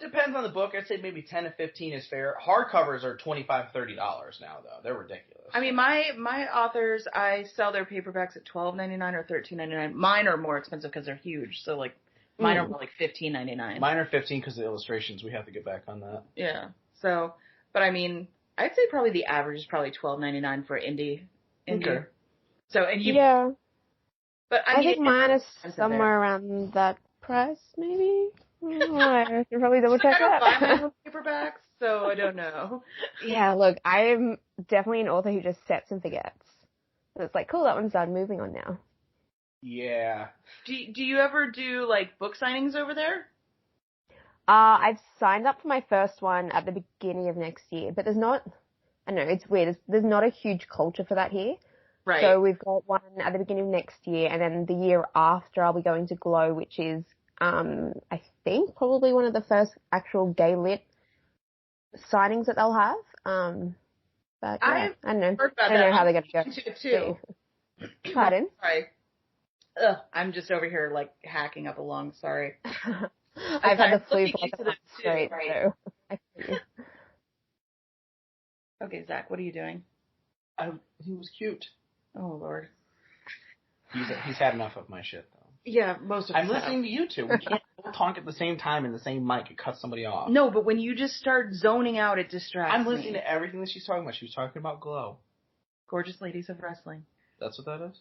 Depends on the book. I'd say maybe 10 to 15 is fair. Hardcovers are $25-30 now, though. They're ridiculous. I mean, my authors, I sell their paperbacks at $12.99 or $13.99. Mine are more expensive because they're huge. So like, mine are more like $15.99. Mine are 15 because of the illustrations. We have to get back on that. Yeah. So, but I mean, I'd say probably the average is probably $12.99 for indie. Okay. So and you. Yeah. But I think mine is somewhere around that price, maybe. I should probably double check I don't buy my that. own paperbacks, so I don't know. Yeah, look, I'm definitely an author who just sets and forgets. And it's like, cool, that one's done. Moving on now. Yeah. Do you ever do like book signings over there? I've signed up for my first one at the beginning of next year, but there's not. I know it's weird. There's not a huge culture for that here. Right. So we've got one at the beginning of next year, and then the year after I'll be going to Glow, which is, I think probably one of the first actual gay lit signings that they'll have. But yeah, I don't know. I don't know how they're going to go. Too. Pardon? Sorry. Ugh, I'm just over here like hacking up a lung. Sorry. I've had the flu for like a month straight, right? so I feel you. Okay, Zach, what are you doing? He was cute. Oh Lord. He's had enough of my shit, though. Yeah, most of us I'm listening to you two. We can't both talk at the same time in the same mic. It cuts somebody off. No, but when you just start zoning out, it distracts I'm listening me. to everything that she's talking about. She was talking about Glow. Gorgeous Ladies of Wrestling. That's what that is?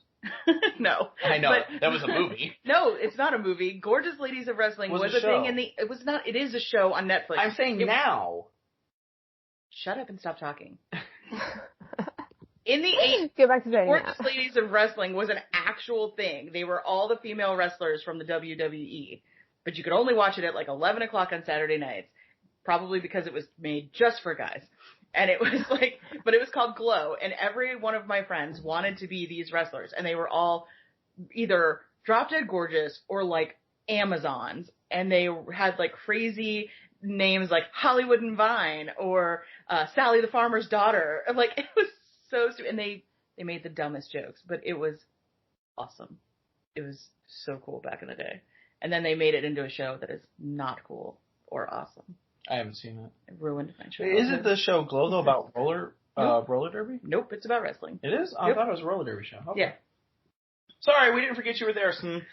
No. I know. But, that was a movie. No, it's not a movie. Gorgeous Ladies of Wrestling was a thing it is a show on Netflix. I'm saying now. Shut up and stop talking. In the 80s, Go back to saying Gorgeous that. Ladies of Wrestling was an actual thing. They were all the female wrestlers from the WWE. But you could only watch it at like 11 o'clock on Saturday nights. Probably because it was made just for guys. And it was like, but it was called Glow. And every one of my friends wanted to be these wrestlers. And they were all either drop dead gorgeous or like Amazons. And they had like crazy names like Hollywood and Vine or Sally the Farmer's Daughter. Like it was so stupid. And they made the dumbest jokes, but it was awesome. It was so cool back in the day. And then they made it into a show that is not cool or awesome. I haven't seen it. It ruined my show. Is it the show Glow, though, about roller derby? Nope, it's about wrestling. It is? I thought it was a roller derby show. Okay. Yeah. Sorry, we didn't forget you were there, son.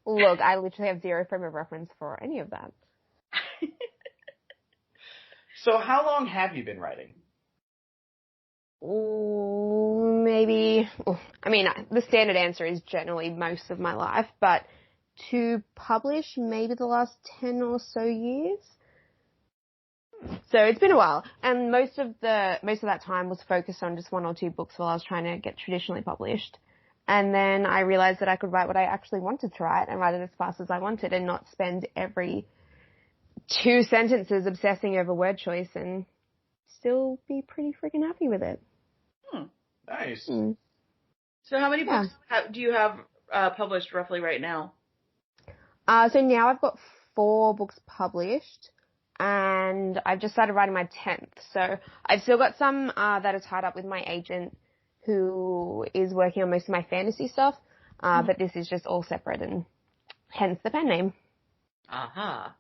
Look, I literally have zero frame of reference for any of that. So how long have you been writing? Ooh, maybe. I mean, the standard answer is generally most of my life, but to publish maybe the last 10 or so years. So it's been a while, and most of that time was focused on just one or two books while I was trying to get traditionally published. And then I realized that I could write what I actually wanted to write and write it as fast as I wanted and not spend every 2 sentences obsessing over word choice and still be pretty freaking happy with it. Nice. So how many books do you have published roughly right now? So now I've got 4 books published, and I've just started writing my 10th. So I've still got some that are tied up with my agent who is working on most of my fantasy stuff, but this is just all separate, and hence the pen name. Aha.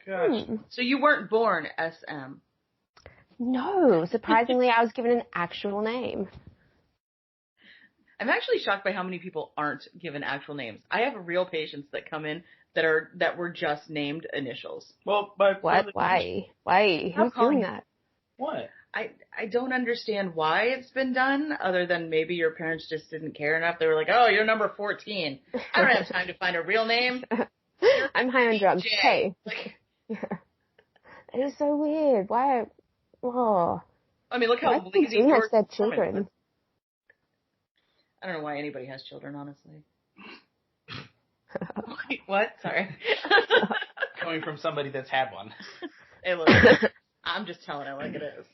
Gotcha. So you weren't born SM? No, surprisingly, I was given an actual name. I'm actually shocked by how many people aren't given actual names. I have real patients that come in that were just named initials. Well, but What? Why? Why? Who's doing that? What? I don't understand why it's been done, other than maybe your parents just didn't care enough. They were like, oh, you're number 14. I don't have time to find a real name. I'm high on drugs. DJ. Hey. Like, It is so weird. Why? Oh. I mean, look Why how do lazy you have George said Foreman children? was. I don't know why anybody has children, honestly. Wait, what? Sorry. Coming from somebody that's had one. Hey, look, I'm just telling it like it is.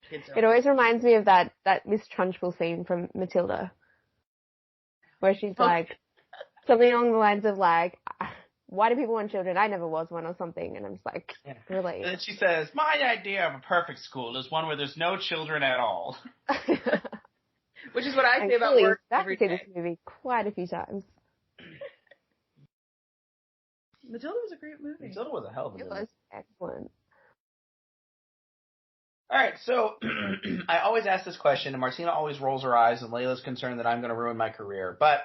Kids are It always reminds me of that Miss Trunchbull scene from Matilda, where she's like, something along the lines of like, why do people want children? I never was one or something. And I'm just like, really? And then she says, my idea of a perfect school is one where there's no children at all. Which is what I say about Clearly, work I've every seen day. this movie quite a few times. Matilda was a great movie. Matilda was a hell of a It movie. was excellent. All right, so I always ask this question, and Martina always rolls her eyes, and Layla's concerned that I'm going to ruin my career. But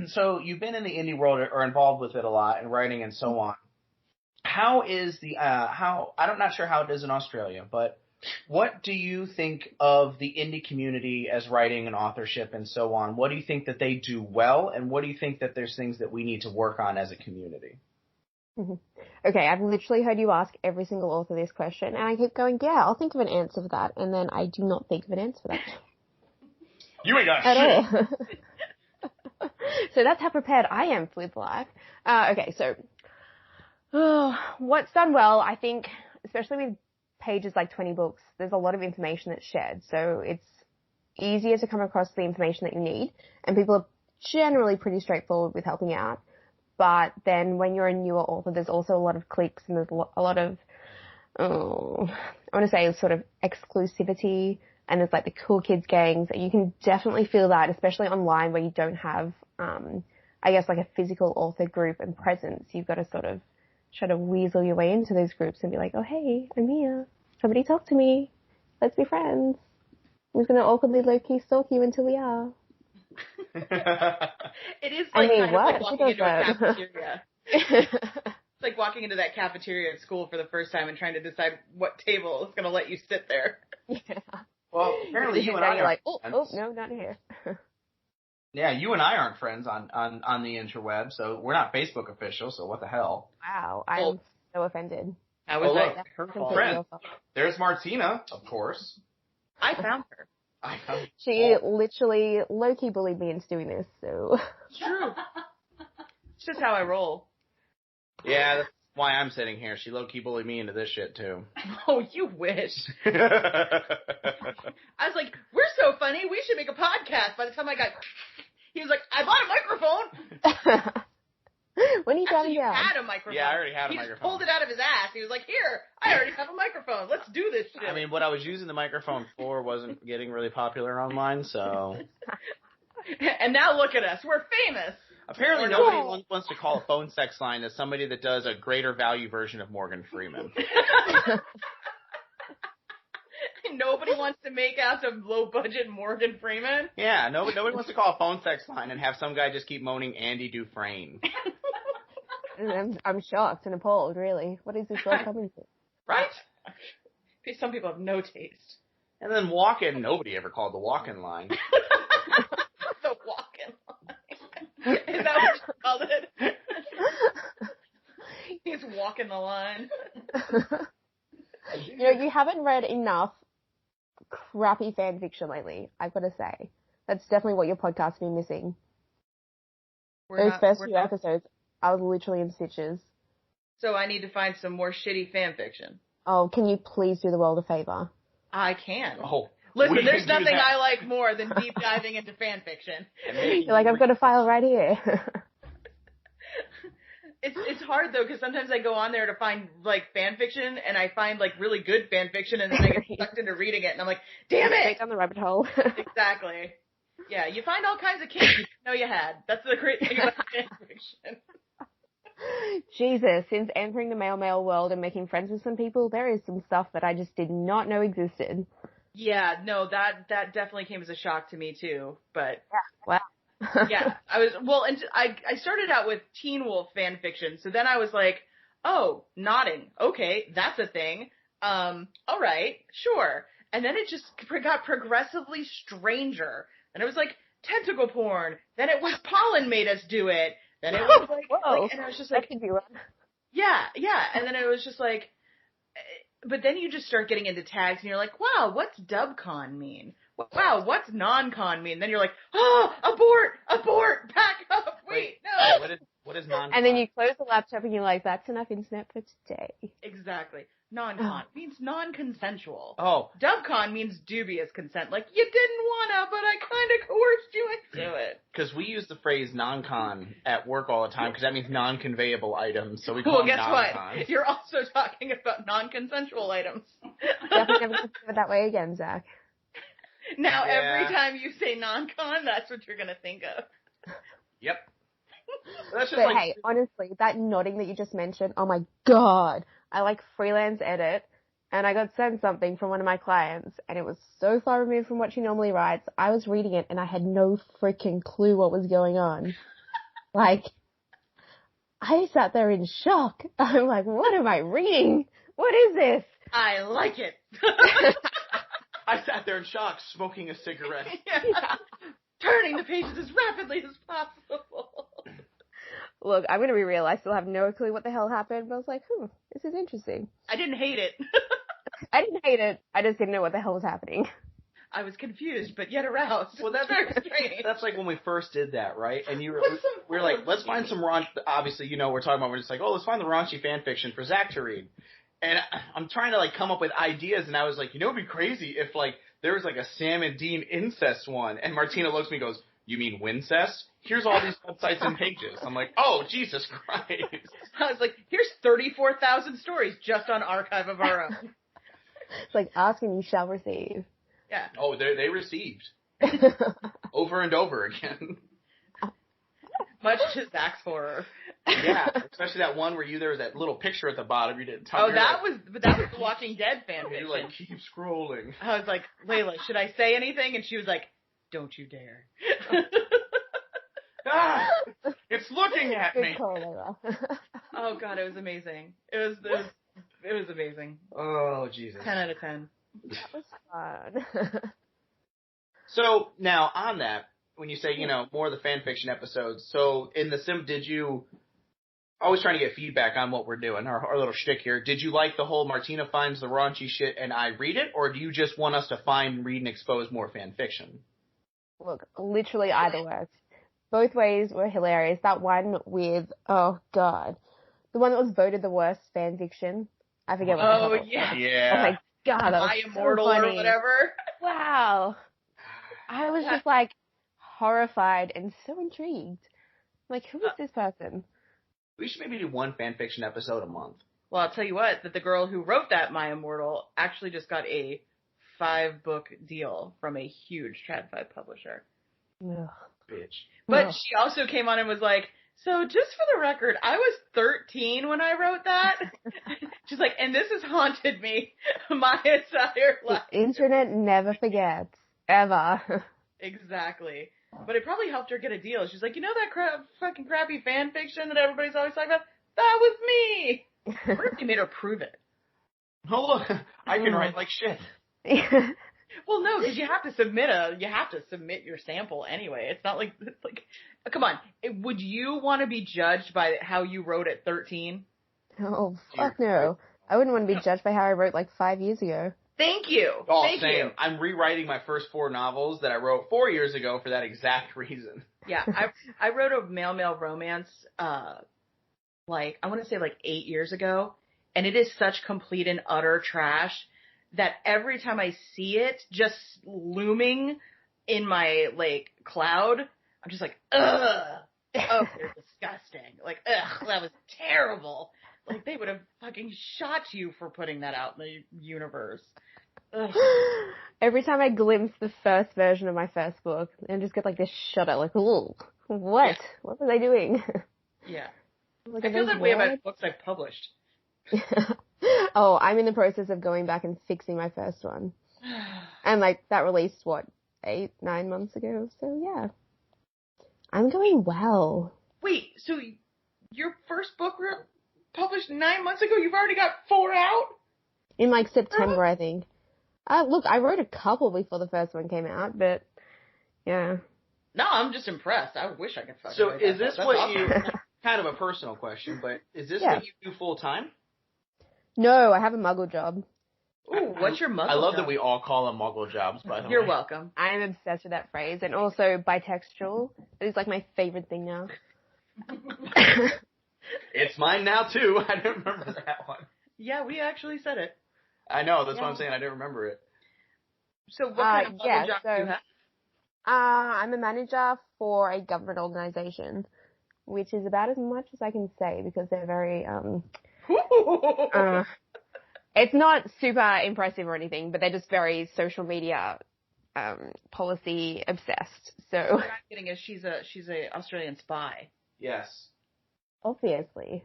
so you've been in the indie world or involved with it a lot, and writing and so on. How is the I'm not sure how it is in Australia, but what do you think of the indie community as writing and authorship and so on? What do you think that they do well, and what do you think that there's things that we need to work on as a community? Mm-hmm. Okay, I've literally heard you ask every single author this question, and I keep going, yeah, I'll think of an answer for that, and then I do not think of an answer for that. You ain't got At shit. all. So that's how prepared I am with life. Okay, so what's done well, I think, especially with pages like 20 books, there's a lot of information that's shared, so it's easier to come across the information that you need, and people are generally pretty straightforward with helping out. But then when you're a newer author, there's also a lot of cliques and there's a lot of, I want to say sort of exclusivity, and there's like the cool kids gangs. You can definitely feel that, especially online where you don't have, I guess, like a physical author group and presence. You've got to sort of try to weasel your way into those groups and be like, oh, hey, I'm here. Somebody talk to me. Let's be friends. I'm going to awkwardly low-key stalk you until we are. It is like kind of like walking into a that? cafeteria. It's like walking into that cafeteria at school for the first time and trying to decide what table is going to let you sit there. Yeah. Well, apparently you and I are are like, oh, friends. no, not here. Yeah, you and I aren't friends on the interweb, so we're not Facebook official, so what the hell? Wow, I'm so offended. How was look, that her fault? Completely Friend. your fault. There's Martina, of course. I found her. She literally low-key bullied me into doing this, so. It's true. It's just how I roll. Yeah, that's why I'm sitting here. She low-key bullied me into this shit, too. Oh, you wish. I was like, we're so funny, we should make a podcast. By the time he was like, I bought a microphone. When are you driving Actually, you down? had a microphone. Yeah, I already had a He microphone. just pulled it out of his ass. He was like, here, I already have a microphone. Let's do this shit. I mean, what I was using the microphone for wasn't getting really popular online, so. And now look at us. We're famous. Apparently nobody wants to call a phone sex line as somebody that does a greater value version of Morgan Freeman. Nobody wants to make out to low-budget Morgan Freeman. Yeah, nobody wants to call a phone sex line and have some guy just keep moaning Andy Dufresne. I'm shocked and appalled, really. What is this world coming to? Right? Some people have no taste. And then walk-in, nobody ever called the walk-in line. The walk-in line. Is that what you called it? He's walking the line. You know, you haven't read enough crappy fan fiction lately, I've got to say. That's definitely what your podcast's been missing. Those first few episodes, I was literally in stitches. So I need to find some more shitty fan fiction. Oh, can you please do the world a favor? I can. Oh, listen, there's nothing I like more than deep diving into fan fiction. You're like, I've got a file right here. It's hard though, because sometimes I go on there to find like fan fiction, and I find like really good fan fiction, and then I get sucked into reading it, and I'm like, damn it! Take on the rabbit hole. Exactly. Yeah, you find all kinds of kinks you didn't know you had. That's the great thing about fan fiction. Jesus, since entering the male world and making friends with some people, there is some stuff that I just did not know existed. Yeah, no, that definitely came as a shock to me too. But Wow. yeah, I started out with Teen Wolf fan fiction, so then I was like, oh, nodding, okay, that's a thing. All right, sure. And then it just got progressively stranger. And it was like tentacle porn. Then it was pollen made us do it. Then it was Whoa. and I was just That like, could be wrong. yeah. And then it was just like, but then you just start getting into tags and you're like, wow, what's dubcon mean? Wow, what's non-con mean? Then you're like, oh, abort, back up, wait, no. What is non-con? And then you close the laptop and you're like, that's enough internet for today. Exactly. Non-con means non-consensual. Oh. Dubcon means dubious consent. Like, you didn't wanna, but I kind of coerced you into it. Because we use the phrase non-con at work all the time, because that means non-conveyable items, so we call Well, them guess non-con. what? You're also talking about non-consensual items. Definitely never think of it that way again, Zach. Now, Yeah. every time you say non-con, that's what you're gonna think of. Yep. That's just But like, hey, honestly, that nodding that you just mentioned, oh my god. I like freelance edit, and I got sent something from one of my clients, and it was so far removed from what she normally writes. I was reading it, and I had no freaking clue what was going on. Like, I sat there in shock. I'm like, what am I reading? What is this? I like it. I sat there in shock, smoking a cigarette. Yeah. Turning the pages as rapidly as possible. Look, I'm going to be real. I still have no clue what the hell happened, but I was like, this is interesting. I didn't hate it. I didn't hate it. I just didn't know what the hell was happening. I was confused, but yet aroused. Well, that's very strange. That's like when we first did that, right? And we were like, let's find some raunch. Obviously, we're talking about, we're just like, oh, let's find the raunchy fan fiction for Zach to read. And I'm trying to like come up with ideas, and I was like, it'd be crazy if like there was like a Sam and Dean incest one. And Martina looks at me and goes, you mean Wincest? Here's all these websites and pages. I'm like, oh, Jesus Christ. I was like, here's 34,000 stories just on Archive of Our Own. It's like, ask and you shall receive. Yeah. Oh, they received. Over and over again. Much to Zach's horror. Yeah, especially that one where there was that little picture at the bottom you didn't Oh, that was the Walking Dead fan fiction. You're like, keep scrolling. I was like, Layla, should I say anything? And she was like, don't you dare. Ah, it's looking at me. Good call, Layla. Oh God, it was amazing. It was amazing. Oh, Jesus. 10 out of 10. That was fun. So, now, on that, when you say, more of the fan fiction episodes, so in the sim, did you, always trying to get feedback on what we're doing, our little shtick here, did you like the whole Martina finds the raunchy shit and I read it, or do you just want us to find, read, and expose more fan fiction? Look, literally either worked. Both ways were hilarious. That one with, oh god, the one that was voted the worst fan fiction. I forget what the hell it was. Yeah. Oh my god, that was My so Immortal funny. or whatever. Wow. I was just like horrified and so intrigued. Like, who is this person? We should maybe do one fan fiction episode a month. Well, I'll tell you what, that the girl who wrote that My Immortal actually just got a 5-book deal from a huge Trad 5 publisher. Ugh. Bitch. But Ugh. she also came on and was like, so just for the record, I was 13 when I wrote that. She's like, and this has haunted me my entire life. The internet never forgets. Ever. Exactly. But it probably helped her get a deal. She's like, that fucking crappy fan fiction that everybody's always talking about? That was me. I wonder if they made her prove it. Oh, look, I can write like shit. Well, no, because you have to submit your sample anyway. It's not like, come on. Would you want to be judged by how you wrote at 13? Oh, fuck no. I wouldn't want to be judged by how I wrote like 5 years ago. Thank you. Oh, Thank same. you. I'm rewriting my first 4 novels that I wrote 4 years ago for that exact reason. Yeah, I wrote a male romance, I want to say 8 years ago, and it is such complete and utter trash that every time I see it just looming in my, cloud, I'm just like, ugh, oh, they're disgusting. Ugh, that was terrible. They would have fucking shot you for putting that out in the universe. Ugh. Every time I glimpse the first version of my first book, I just get this shudder, ooh, what? Yeah. What was I doing? Yeah. I I feel that way about books I've published. Oh, I'm in the process of going back and fixing my first one. And like that released 8-9 months ago. So yeah, I'm going well. Wait, so your first book published 9 months ago? You've already got 4 out? In like September, I think. Look, I wrote a couple before the first one came out, but yeah. No, I'm just impressed. I wish I could fucking So write is that. this That's what awesome. you, kind of a personal question, but is this Yeah. what you do full time? No, I have a muggle job. Ooh, what's your muggle I love job? that we all call them muggle jobs, by the way. You're welcome. I am obsessed with that phrase, and also bitextual. It is like my favorite thing now. It's mine now, too. I didn't remember that one. Yeah, we actually said it. I know, that's what I'm saying. I didn't remember it. So what kind of muggle job do you have? I'm a manager for a government organization, which is about as much as I can say because they're very, it's not super impressive or anything, but they're just very social media, policy obsessed. So What I'm getting is she's a Australian spy. Yes. obviously,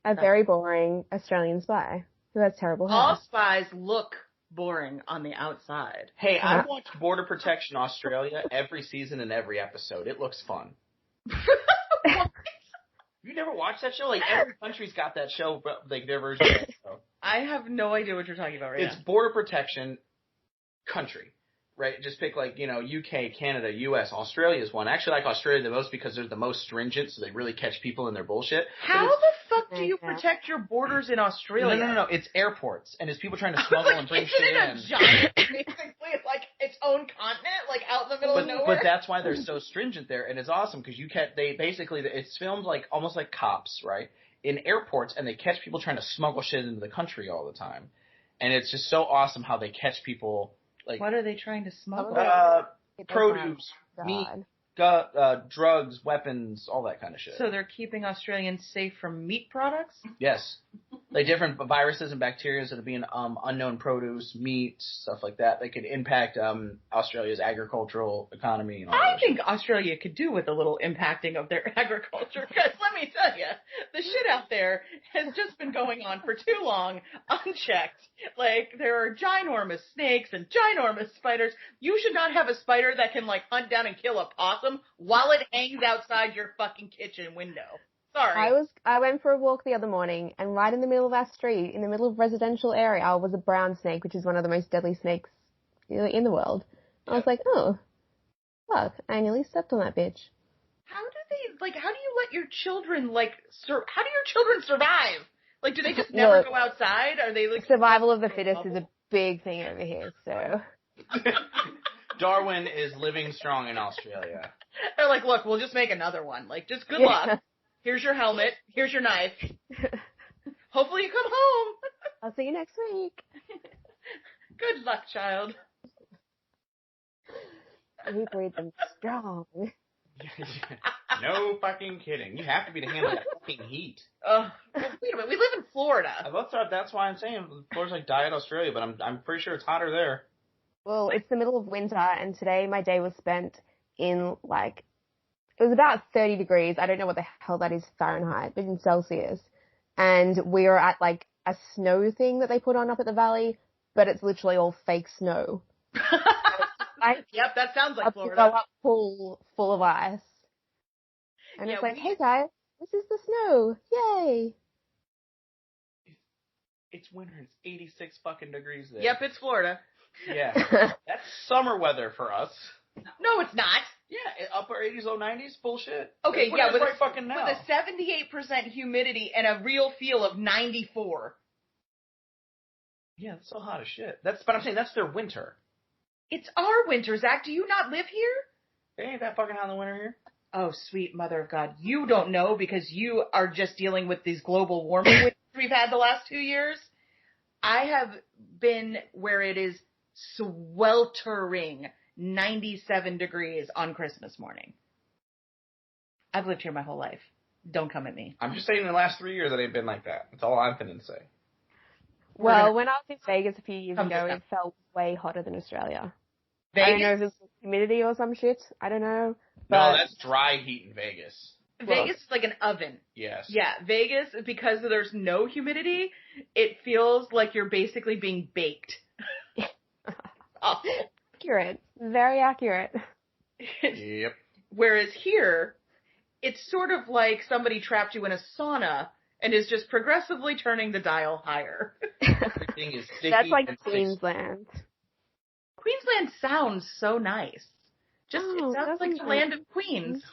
a very boring Australian spy who has terrible hair. All spies look boring on the outside. Hey, I watched Border Protection Australia every season and every episode. It looks fun. You never watched that show? Like, every country's got that show, but like their version of that show. I have no idea what you're talking about right It's Border Protection country, right? Just pick like, UK, Canada, US, Australia is one. I actually like Australia the most because they're the most stringent, so they really catch people in their bullshit. How the fuck do you protect your borders in Australia? No. It's airports, and it's people trying to smuggle and bring shit Isn't it in. a giant, basically, like its own continent, like out in the middle of nowhere? But that's why they're so stringent there, and it's awesome because it's filmed like almost like cops, right? In airports, and they catch people trying to smuggle shit into the country all the time, and it's just so awesome how they catch people. Like, what are they trying to smuggle? produce, meat, drugs, weapons, all that kind of shit. So they're keeping Australians safe from meat products? Yes. Like different viruses and bacteria that are being unknown produce, meat, stuff like that. They could impact Australia's agricultural economy. And all I that think shit. Australia could do with a little impacting of their agriculture, because let me tell you, the shit out there has just been going on for too long, unchecked. Like, there are ginormous snakes and ginormous spiders. You should not have a spider that can, like, hunt down and kill a possum while it hangs outside your fucking kitchen window. Sorry. I went for a walk the other morning, and right in the middle of our street, in the middle of residential area, was a brown snake, which is one of the most deadly snakes in the world. I was like, oh, fuck, I nearly stepped on that bitch. How do you let your children, like, how do your children survive? Like, do they just never go outside? Are they, like... Survival of the fittest is a big thing over here, so... Darwin is living strong in Australia. They're like, look, we'll just make another one. Like, just good luck. Here's your helmet. Here's your knife. Hopefully you come home. I'll see you next week. Good luck, child. We breed them strong. No fucking kidding. You have to be to handle that fucking heat. Wait a minute. We live in Florida. That's why I'm saying Florida's like diet Australia, but I'm pretty sure it's hotter there. Well, it's the middle of winter, and today my day was spent in, like, it was about 30 degrees. I don't know what the hell that is Fahrenheit, but in Celsius. And we were at, like, a snow thing that they put on up at the valley, but it's literally all fake snow. Yep, that sounds like Florida. Go up full of ice. And it's like, hey guys, this is the snow. Yay. It's winter. It's 86 fucking degrees there. Yep, it's Florida. Yeah. That's summer weather for us. No, it's not. Yeah, upper 80s, low 90s, bullshit. Okay, yeah, with with a 78% humidity and a real feel of 94. Yeah, that's so hot as shit. But I'm saying that's their winter. It's our winter, Zach. Do you not live here? It ain't that fucking hot in the winter here. Oh, sweet mother of God. You don't know because you are just dealing with these global warming winters we've had the last 2 years. I have been where it is sweltering 97 degrees on Christmas morning. I've lived here my whole life. Don't come at me. I'm just saying in the last 3 years it ain't been like that. That's all I'm finna say. Well, when I was in Vegas a few years ago, it felt way hotter than Australia. Vegas? I don't know if it's humidity or some shit. I don't know. No, that's dry heat in Vegas. Vegas is like an oven. Yes. Yeah, Vegas, because there's no humidity, it feels like you're basically being baked. Accurate. Very accurate. Yep. Whereas here, it's sort of like somebody trapped you in a sauna and is just progressively turning the dial higher. Everything is sticky. That's like and Queensland. Queensland sounds so nice. Just Oh, it sounds like the doesn't land of queens.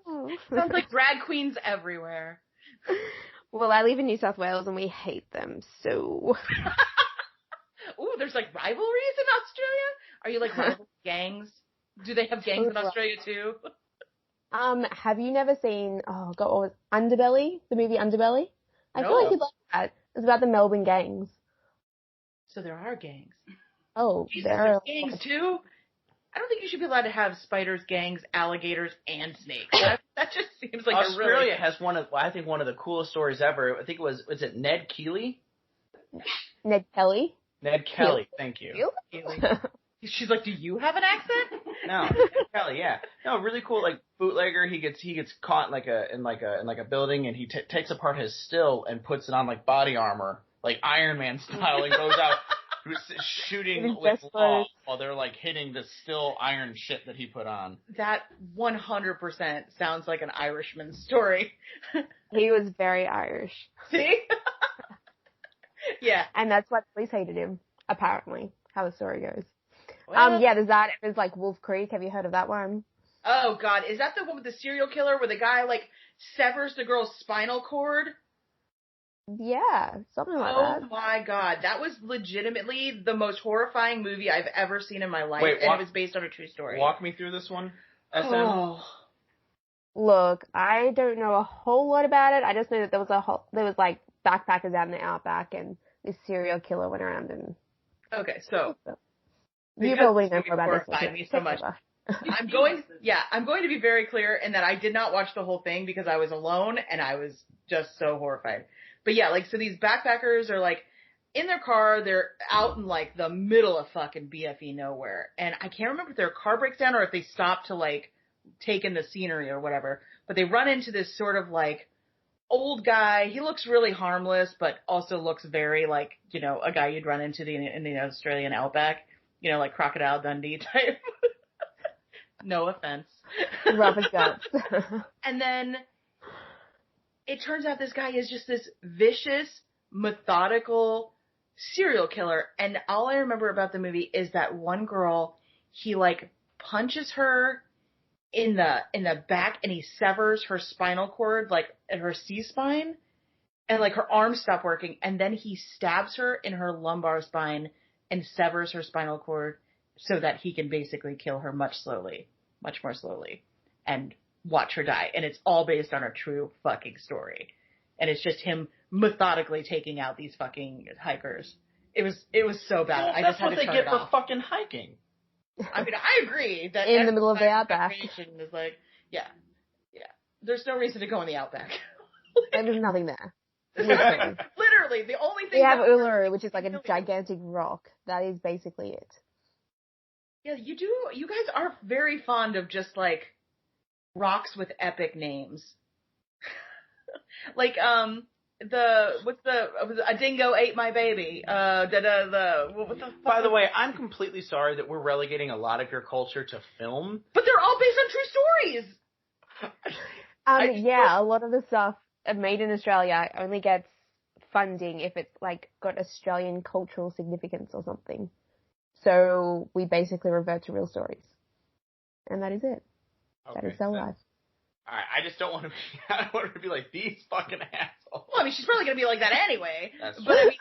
Oh. Sounds like drag queens everywhere. Well, I live in New South Wales and we hate them, so. Ooh, there's like rivalries in Australia? Are you like rival gangs? Do they have gangs in Australia too? Have you never seen, oh god, what was Underbelly? The movie Underbelly? I feel like you'd like that. It's about the Melbourne gangs. So there are gangs. Oh, Jesus, there there's are. gangs too? I don't think you should be allowed to have spiders, gangs, alligators, and snakes. That just seems like Australia has one of the coolest stories ever. I think was it Ned Keeley? Ned Kelly. Ned Kelly, thank you. She's like, do you have an accent? No, Ned Kelly, yeah. No, really cool, like bootlegger. He gets caught in a building, and he takes apart his still and puts it on like body armor, like Iron Man style, and goes out shooting with law while they're like hitting the still iron shit that he put on. That 100% sounds like an Irishman story. He was very Irish. See? Yeah. And that's why the police hated him, apparently, how the story goes. Well, yeah, there's that. There's like Wolf Creek. Have you heard of that one? Oh god, is that the one with the serial killer where the guy like severs the girl's spinal cord? Yeah, something like that. Oh my god, that was legitimately the most horrifying movie I've ever seen in my life, and it was based on a true story. Walk me through this one, SM. Oh. Look, I don't know a whole lot about it. I just know that there was like backpackers out in the Outback, and this serial killer went around and. Okay, so. You probably know more about this. Me so much. I'm going to be very clear in that I did not watch the whole thing because I was alone and I was just so horrified. But yeah, like, so these backpackers are like in their car, they're out in like the middle of fucking BFE nowhere. And I can't remember if their car breaks down or if they stop to like take in the scenery or whatever. But they run into this sort of like old guy. He looks really harmless, but also looks very like, you know, a guy you'd run into in the Australian Outback. You know, like Crocodile Dundee type. No offense. Rough as guts. And then it turns out this guy is just this vicious, methodical serial killer. And all I remember about the movie is that one girl, he like punches her in the back and he severs her spinal cord, like her C-spine, and like her arms stop working. And then he stabs her in her lumbar spine and severs her spinal cord so that he can basically kill her much more slowly, and watch her die. And it's all based on a true fucking story. And it's just him methodically taking out these fucking hikers. It was so bad. Well, that's what they get for fucking hiking. I mean, I agree that in the middle of the Outback is like, yeah. There's no reason to go in the Outback. and there's nothing there. Literally, the only thing we have Uluru, which is like a gigantic rock. That is basically it. Yeah, you guys are very fond of just like rocks with epic names. Like, a dingo ate my baby. What the fuck? By the way, I'm completely sorry that we're relegating a lot of your culture to film. But they're all based on true stories! Yeah, a lot of the stuff made in Australia only gets funding if it's like got Australian cultural significance or something. So we basically revert to real stories. And that is it. Okay, that is our life. Alright, I just don't want to be like these fucking assholes. Well, I mean, she's probably gonna be like that anyway. That's true. But I mean,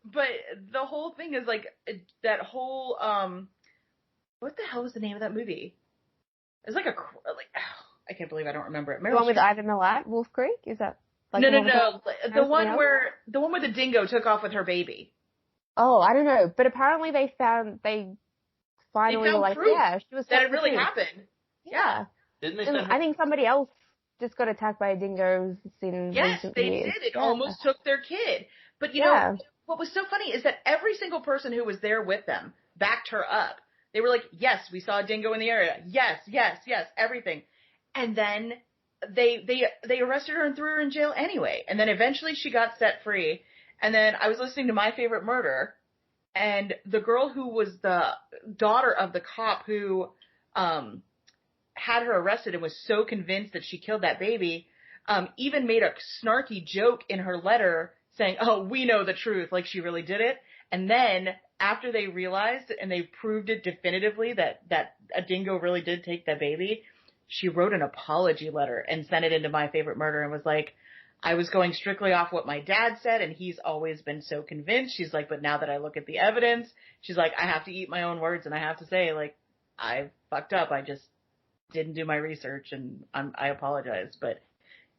but the whole thing is like that whole what the hell was the name of that movie? It's like I can't believe I don't remember it. The one with Ivan Milat, Wolf Creek? Is that like No. The one where the dingo took off with her baby. Oh, I don't know. But apparently they finally were like, proof yeah, she was that it really happened. Yeah. Didn't they send her? I think somebody else just got attacked by a dingo in Yes, recent they years. did. It almost took their kid. But you know, what was so funny is that every single person who was there with them backed her up. They were like, yes, we saw a dingo in the area. Yes, everything. And then they arrested her and threw her in jail anyway. And then eventually she got set free. And then I was listening to My Favorite Murder, And the girl who was the daughter of the cop who had her arrested and was so convinced that she killed that baby, even made a snarky joke in her letter saying, oh, we know the truth, like she really did it. And then after they realized and they proved it definitively that a dingo really did take that baby, she wrote an apology letter and sent it into My Favorite Murder and was like, I was going strictly off what my dad said, and he's always been so convinced. She's like, but now that I look at the evidence, she's like, I have to eat my own words, and I have to say, like, I fucked up. I just didn't do my research, and I apologize. But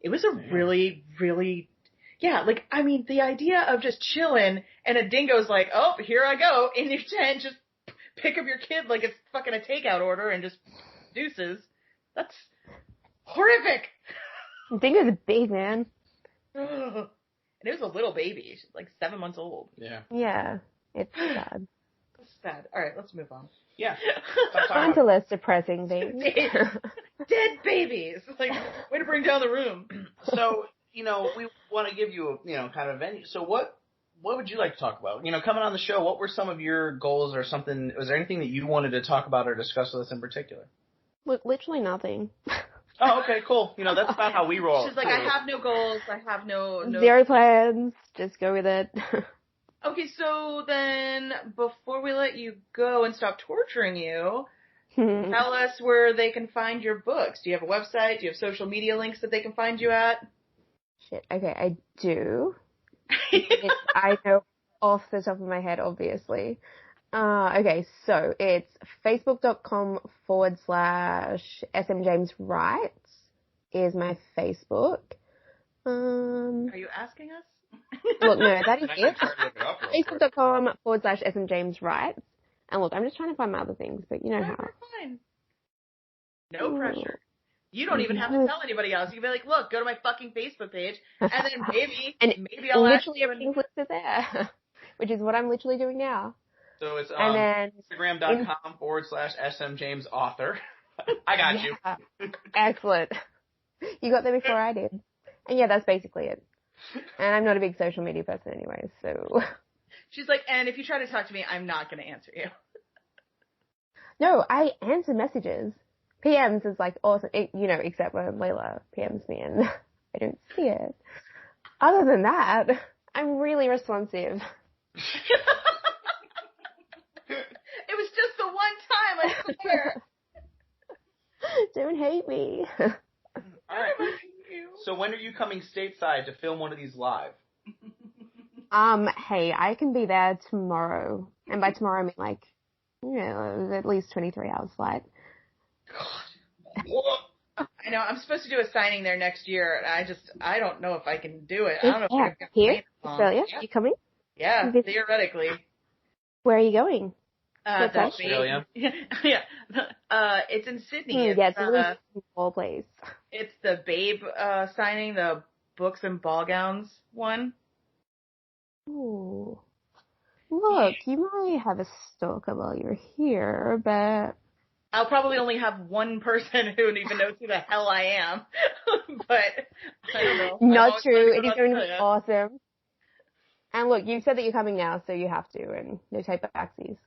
it was a really, really, like, I mean, the idea of just chilling, and a dingo's like, oh, here I go, in your tent, just pick up your kid like it's fucking a takeout order, and just deuces. That's horrific. Dingo's a big man. And it was a little baby. She's like 7 months old. Yeah. Yeah, it's sad. That's sad. All right, let's move on. Yeah. On to less depressing things. Dead babies. Like, way to bring down the room. So, we want to give you a, kind of venue. So what would you like to talk about? Coming on the show, what were some of your goals or something? Was there anything that you wanted to talk about or discuss with us in particular? Look, literally nothing. Oh, okay, cool. That's about how we roll. She's like, I have no goals. I have no... Zero plans. Just go with it. Okay, so then before we let you go and stop torturing you, tell us where they can find your books. Do you have a website? Do you have social media links that they can find you at? Shit. Okay, I do. I know off the top of my head, obviously. Okay, so it's facebook.com/SM James Writes is my Facebook. Are you asking us? Look, no, that is it. Facebook.com/SM James Writes. And look, I'm just trying to find my other things, but you know how. You're fine. No pressure. You don't even have to tell anybody else. You can be like, look, go to my fucking Facebook page, and then maybe I'll ask you. Literally everything's listed there, which is what I'm literally doing now. So it's and Instagram.com/SM James author. I got you. Excellent. You got there before I did. And yeah, that's basically it. And I'm not a big social media person anyway, so. She's like, and if you try to talk to me, I'm not going to answer you. No, I answer messages. PMs is like awesome, except when Layla PMs me and I don't see it. Other than that, I'm really responsive. It was just the one time, I swear. Don't hate me. All right. So when are you coming stateside to film one of these live? Hey, I can be there tomorrow. And by tomorrow, I mean like, at least 23 hours flight. I know, I'm supposed to do a signing there next year, and I don't know if I can do it. I don't know if I can here, Australia? Yeah. You coming? Yeah, theoretically. Where are you going? Australia. Yeah. It's in Sydney. It's a really small place. It's the Babe signing, the books and ball gowns one. Ooh. Look, you might have a stalker while you're here, but... I'll probably only have one person who even knows who the hell I am. But, I don't know. Not true. It is going to be awesome. And look, you said that you're coming now, so you have to, and no type of backsies.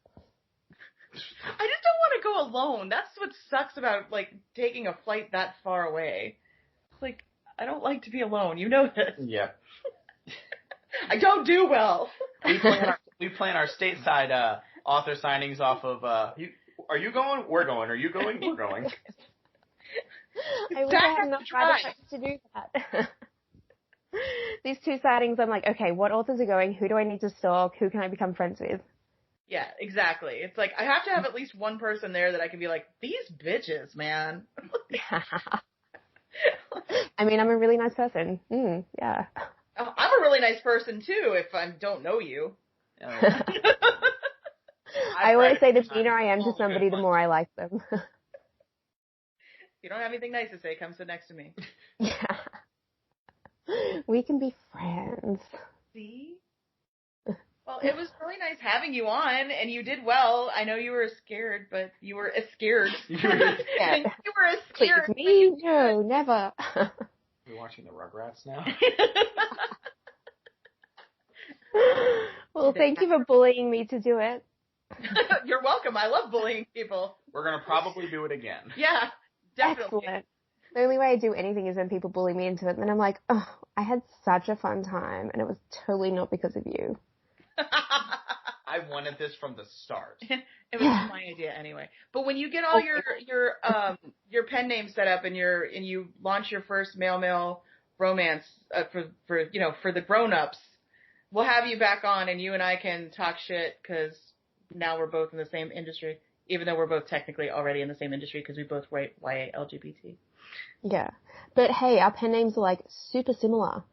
I just don't want to go alone. That's what sucks about, like, taking a flight that far away. It's like, I don't like to be alone. You know this. Yeah. I don't do well. We plan our stateside author signings off of, are you going? We're going. Are you going? We're going. I wish I had enough time to do that. These two sightings, I'm like, okay, what authors are going? Who do I need to stalk? Who can I become friends with? Yeah, exactly. It's like, I have to have at least one person there that I can be like, these bitches, man. I mean, I'm a really nice person. Yeah. I'm a really nice person, too, if I don't know you. I always say the meaner I am to somebody, the more I like them. If you don't have anything nice to say, come sit next to me. Yeah. We can be friends. See? Well, it was really nice having you on, and you did well. I know you were scared, but you were scared. You were scared. Please, me? No, never. You're watching the Rugrats now? Well, Well, thank you for bullying me to do it. You're welcome. I love bullying people. We're gonna probably do it again. Yeah, definitely. Excellent. The only way I do anything is when people bully me into it, and then I'm like, oh, I had such a fun time, and it was totally not because of you. I wanted this from the start. It was my idea anyway. But when you get all your pen name set up and you launch your first male romance for the grown-ups, we'll have you back on and you and I can talk shit because now we're both in the same industry, even though we're both technically already in the same industry because we both write YA LGBT. Yeah. But hey, our pen names are like super similar.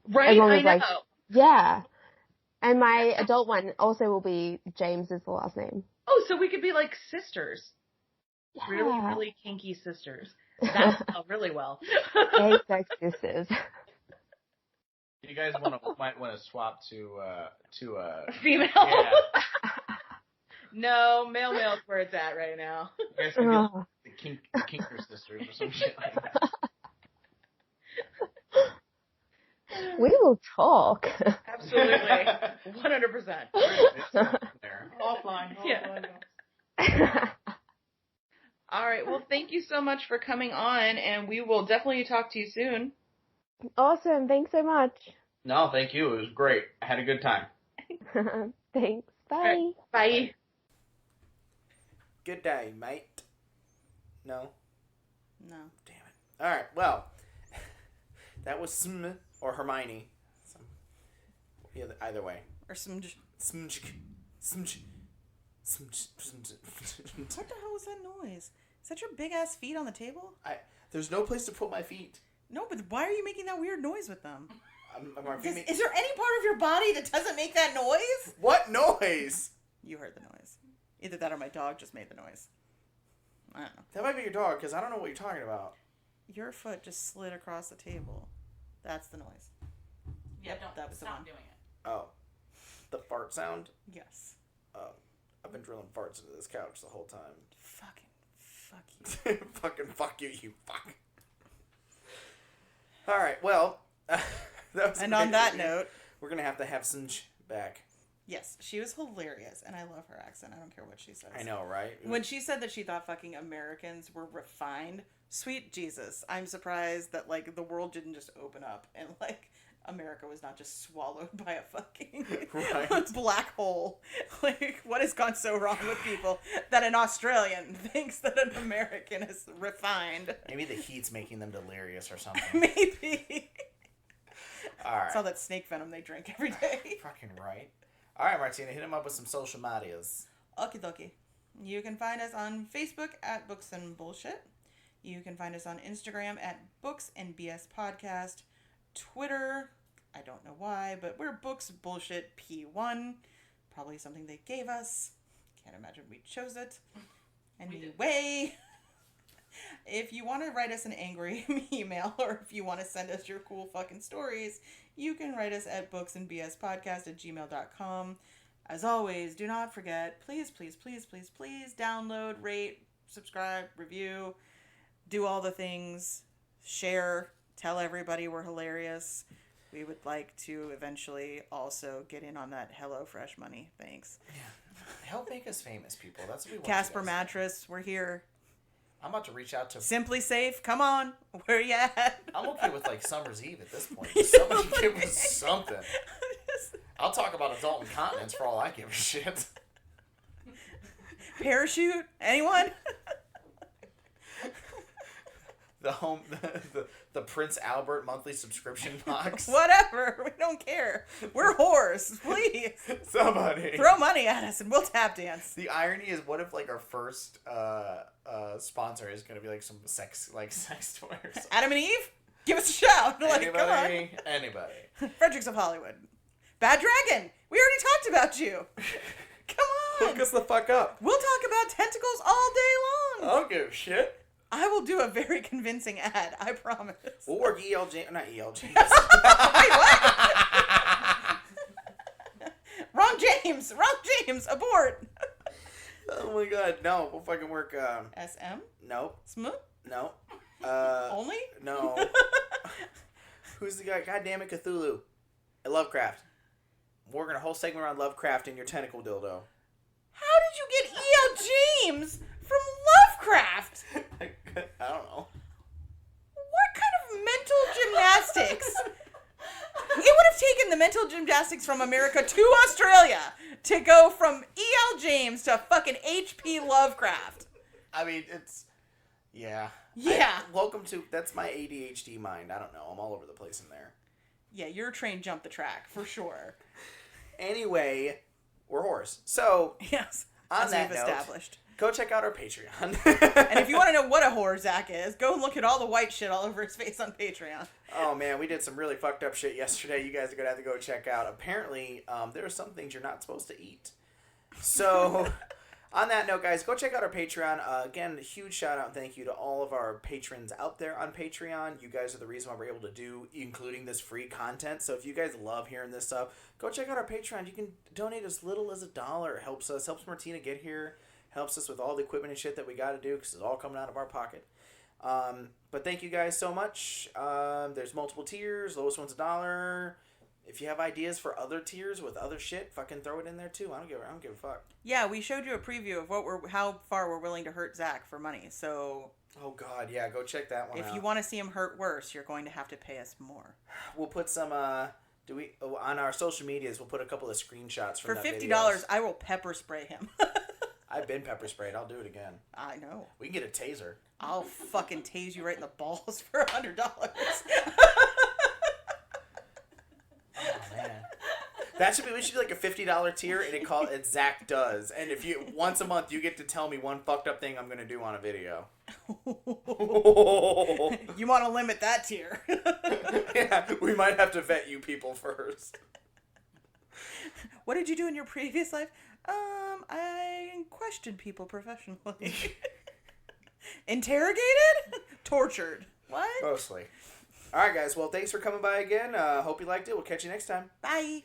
Right, As long I as, know. like, yeah. And my adult one also will be James is the last name. Oh, so we could be like sisters. Yeah. Really, really kinky sisters. That would go really well. Gay sex sisters. You guys might want to swap to Female. Yeah. No, male's where it's at right now. You guys can be like the Kinker sisters or some shit like that. We will talk. Absolutely. 100%. There. Offline. Yeah. All right. Well, thank you so much for coming on, and we will definitely talk to you soon. Awesome. Thanks so much. No, thank you. It was great. I had a good time. Thanks. Bye. Right. Bye. Good day, mate. No? No. Damn it. Alright, well. That was Sm or Hermione. Either way. Or some. Smj. Smj. Smj. What the hell was that noise? Is that your big ass feet on the table? There's no place to put my feet. No, but why are you making that weird noise with them? Is there any part of your body that doesn't make that noise? What noise? You heard the noise. Either that or my dog just made the noise. I don't know. That might be your dog, because I don't know what you're talking about. Your foot just slid across the table. That's the noise. Yeah, don't that was the stop one. doing it. Oh. The fart sound? Yes. Oh. I've been drilling farts into this couch the whole time. Fucking fuck you. Fucking fuck you, you fuck. Alright, well. And on that note, we're going to have Sinj back. yes, she was hilarious, and I love her accent. I don't care what she says. I know, right? When she said that she thought fucking Americans were refined, sweet Jesus, I'm surprised that, like, the world didn't just open up and, like, America was not just swallowed by a fucking black hole. Like, what has gone so wrong with people that an Australian thinks that an American is refined? Maybe the heat's making them delirious or something. Maybe. All right. It's all that snake venom they drink every day. Fucking right. All right, Martina, hit him up with some social medias. Okie dokie. You can find us on Facebook at Books and Bullshit. You can find us on Instagram at Books and BS Podcast. Twitter, I don't know why, but we're Books Bullshit P1. Probably something they gave us. Can't imagine we chose it. Anyway, if you want to write us an angry email or if you want to send us your cool fucking stories, you can write us at booksandbspodcast@gmail.com. As always, do not forget, please, please, please, please, please download, rate, subscribe, review, do all the things, share, tell everybody we're hilarious. We would like to eventually also get in on that HelloFresh money. Thanks. Yeah. Help make us famous, people. That's what we want. Casper Mattress, we're here. I'm about to reach out to Simply Safe, come on. Where you at? I'm okay with like Summer's Eve at this point. Somebody give us something. I'll talk about adult incontinence for all I give a shit. Parachute? Anyone? The Prince Albert monthly subscription box. Whatever. We don't care. We're whores. Please. Somebody. Throw money at us and we'll tap dance. The irony is, what if like our first sponsor is going to be like some sex toy or something? Adam and Eve? Give us a shout. Like, come on. Anybody. Fredericks of Hollywood. Bad Dragon. We already talked about you. Come on. Hook us the fuck up. We'll talk about tentacles all day long. I don't give a shit. I will do a very convincing ad. I promise. We'll work not ELJ. Wait, what? Wrong James. Abort. Oh my god, no. We'll fucking work. SM? No. Smooth? No. Only? No. Who's the guy? God damn it, Cthulhu. Lovecraft. We're going to whole segment around Lovecraft and your tentacle dildo. How did you get E.L. James from Lovecraft? I don't know. What kind of mental gymnastics? It would have taken the mental gymnastics from America to Australia to go from E.L. James to fucking H.P. Lovecraft. I mean, it's... Yeah. Yeah. Welcome to... That's my ADHD mind. I don't know. I'm all over the place in there. Yeah, your train jumped the track, for sure. Anyway, we're whores. So, yes, on as that we've note, established. Go check out our Patreon. And if you want to know what a whore Zach is, go and look at all the white shit all over his face on Patreon. Oh, man, we did some really fucked up shit yesterday. You guys are going to have to go check out. Apparently, there are some things you're not supposed to eat. So, on that note, guys, go check out our Patreon. Again, a huge shout out and thank you to all of our patrons out there on Patreon. You guys are the reason why we're able to do, including this free content. So if you guys love hearing this stuff, go check out our Patreon. You can donate as little as $1. It helps us, helps Martina get here, helps us with all the equipment and shit that we got to do because it's all coming out of our pocket. But thank you guys so much. There's multiple tiers. Lowest one's $1. If you have ideas for other tiers with other shit, fucking throw it in there too. I don't give a fuck. Yeah, we showed you a preview of how far we're willing to hurt Zach for money. So, oh god, yeah, go check that one out. If you want to see him hurt worse, you're going to have to pay us more. We'll put some on our social medias. We'll put a couple of screenshots from for that $50. videos. I will pepper spray him. I've been pepper sprayed. I'll do it again. I know. We can get a taser. I'll fucking tase you right in the balls for $100. Oh man, that should be. We should do like a $50 tier, and it's Zach Does. And if you once a month you get to tell me one fucked up thing I'm gonna do on a video. You want to limit that tier? Yeah, we might have to vet you people first. What did you do in your previous life? I questioned people professionally. Interrogated? Tortured. What? Mostly. All right, guys. Well, thanks for coming by again. Hope you liked it. We'll catch you next time. Bye.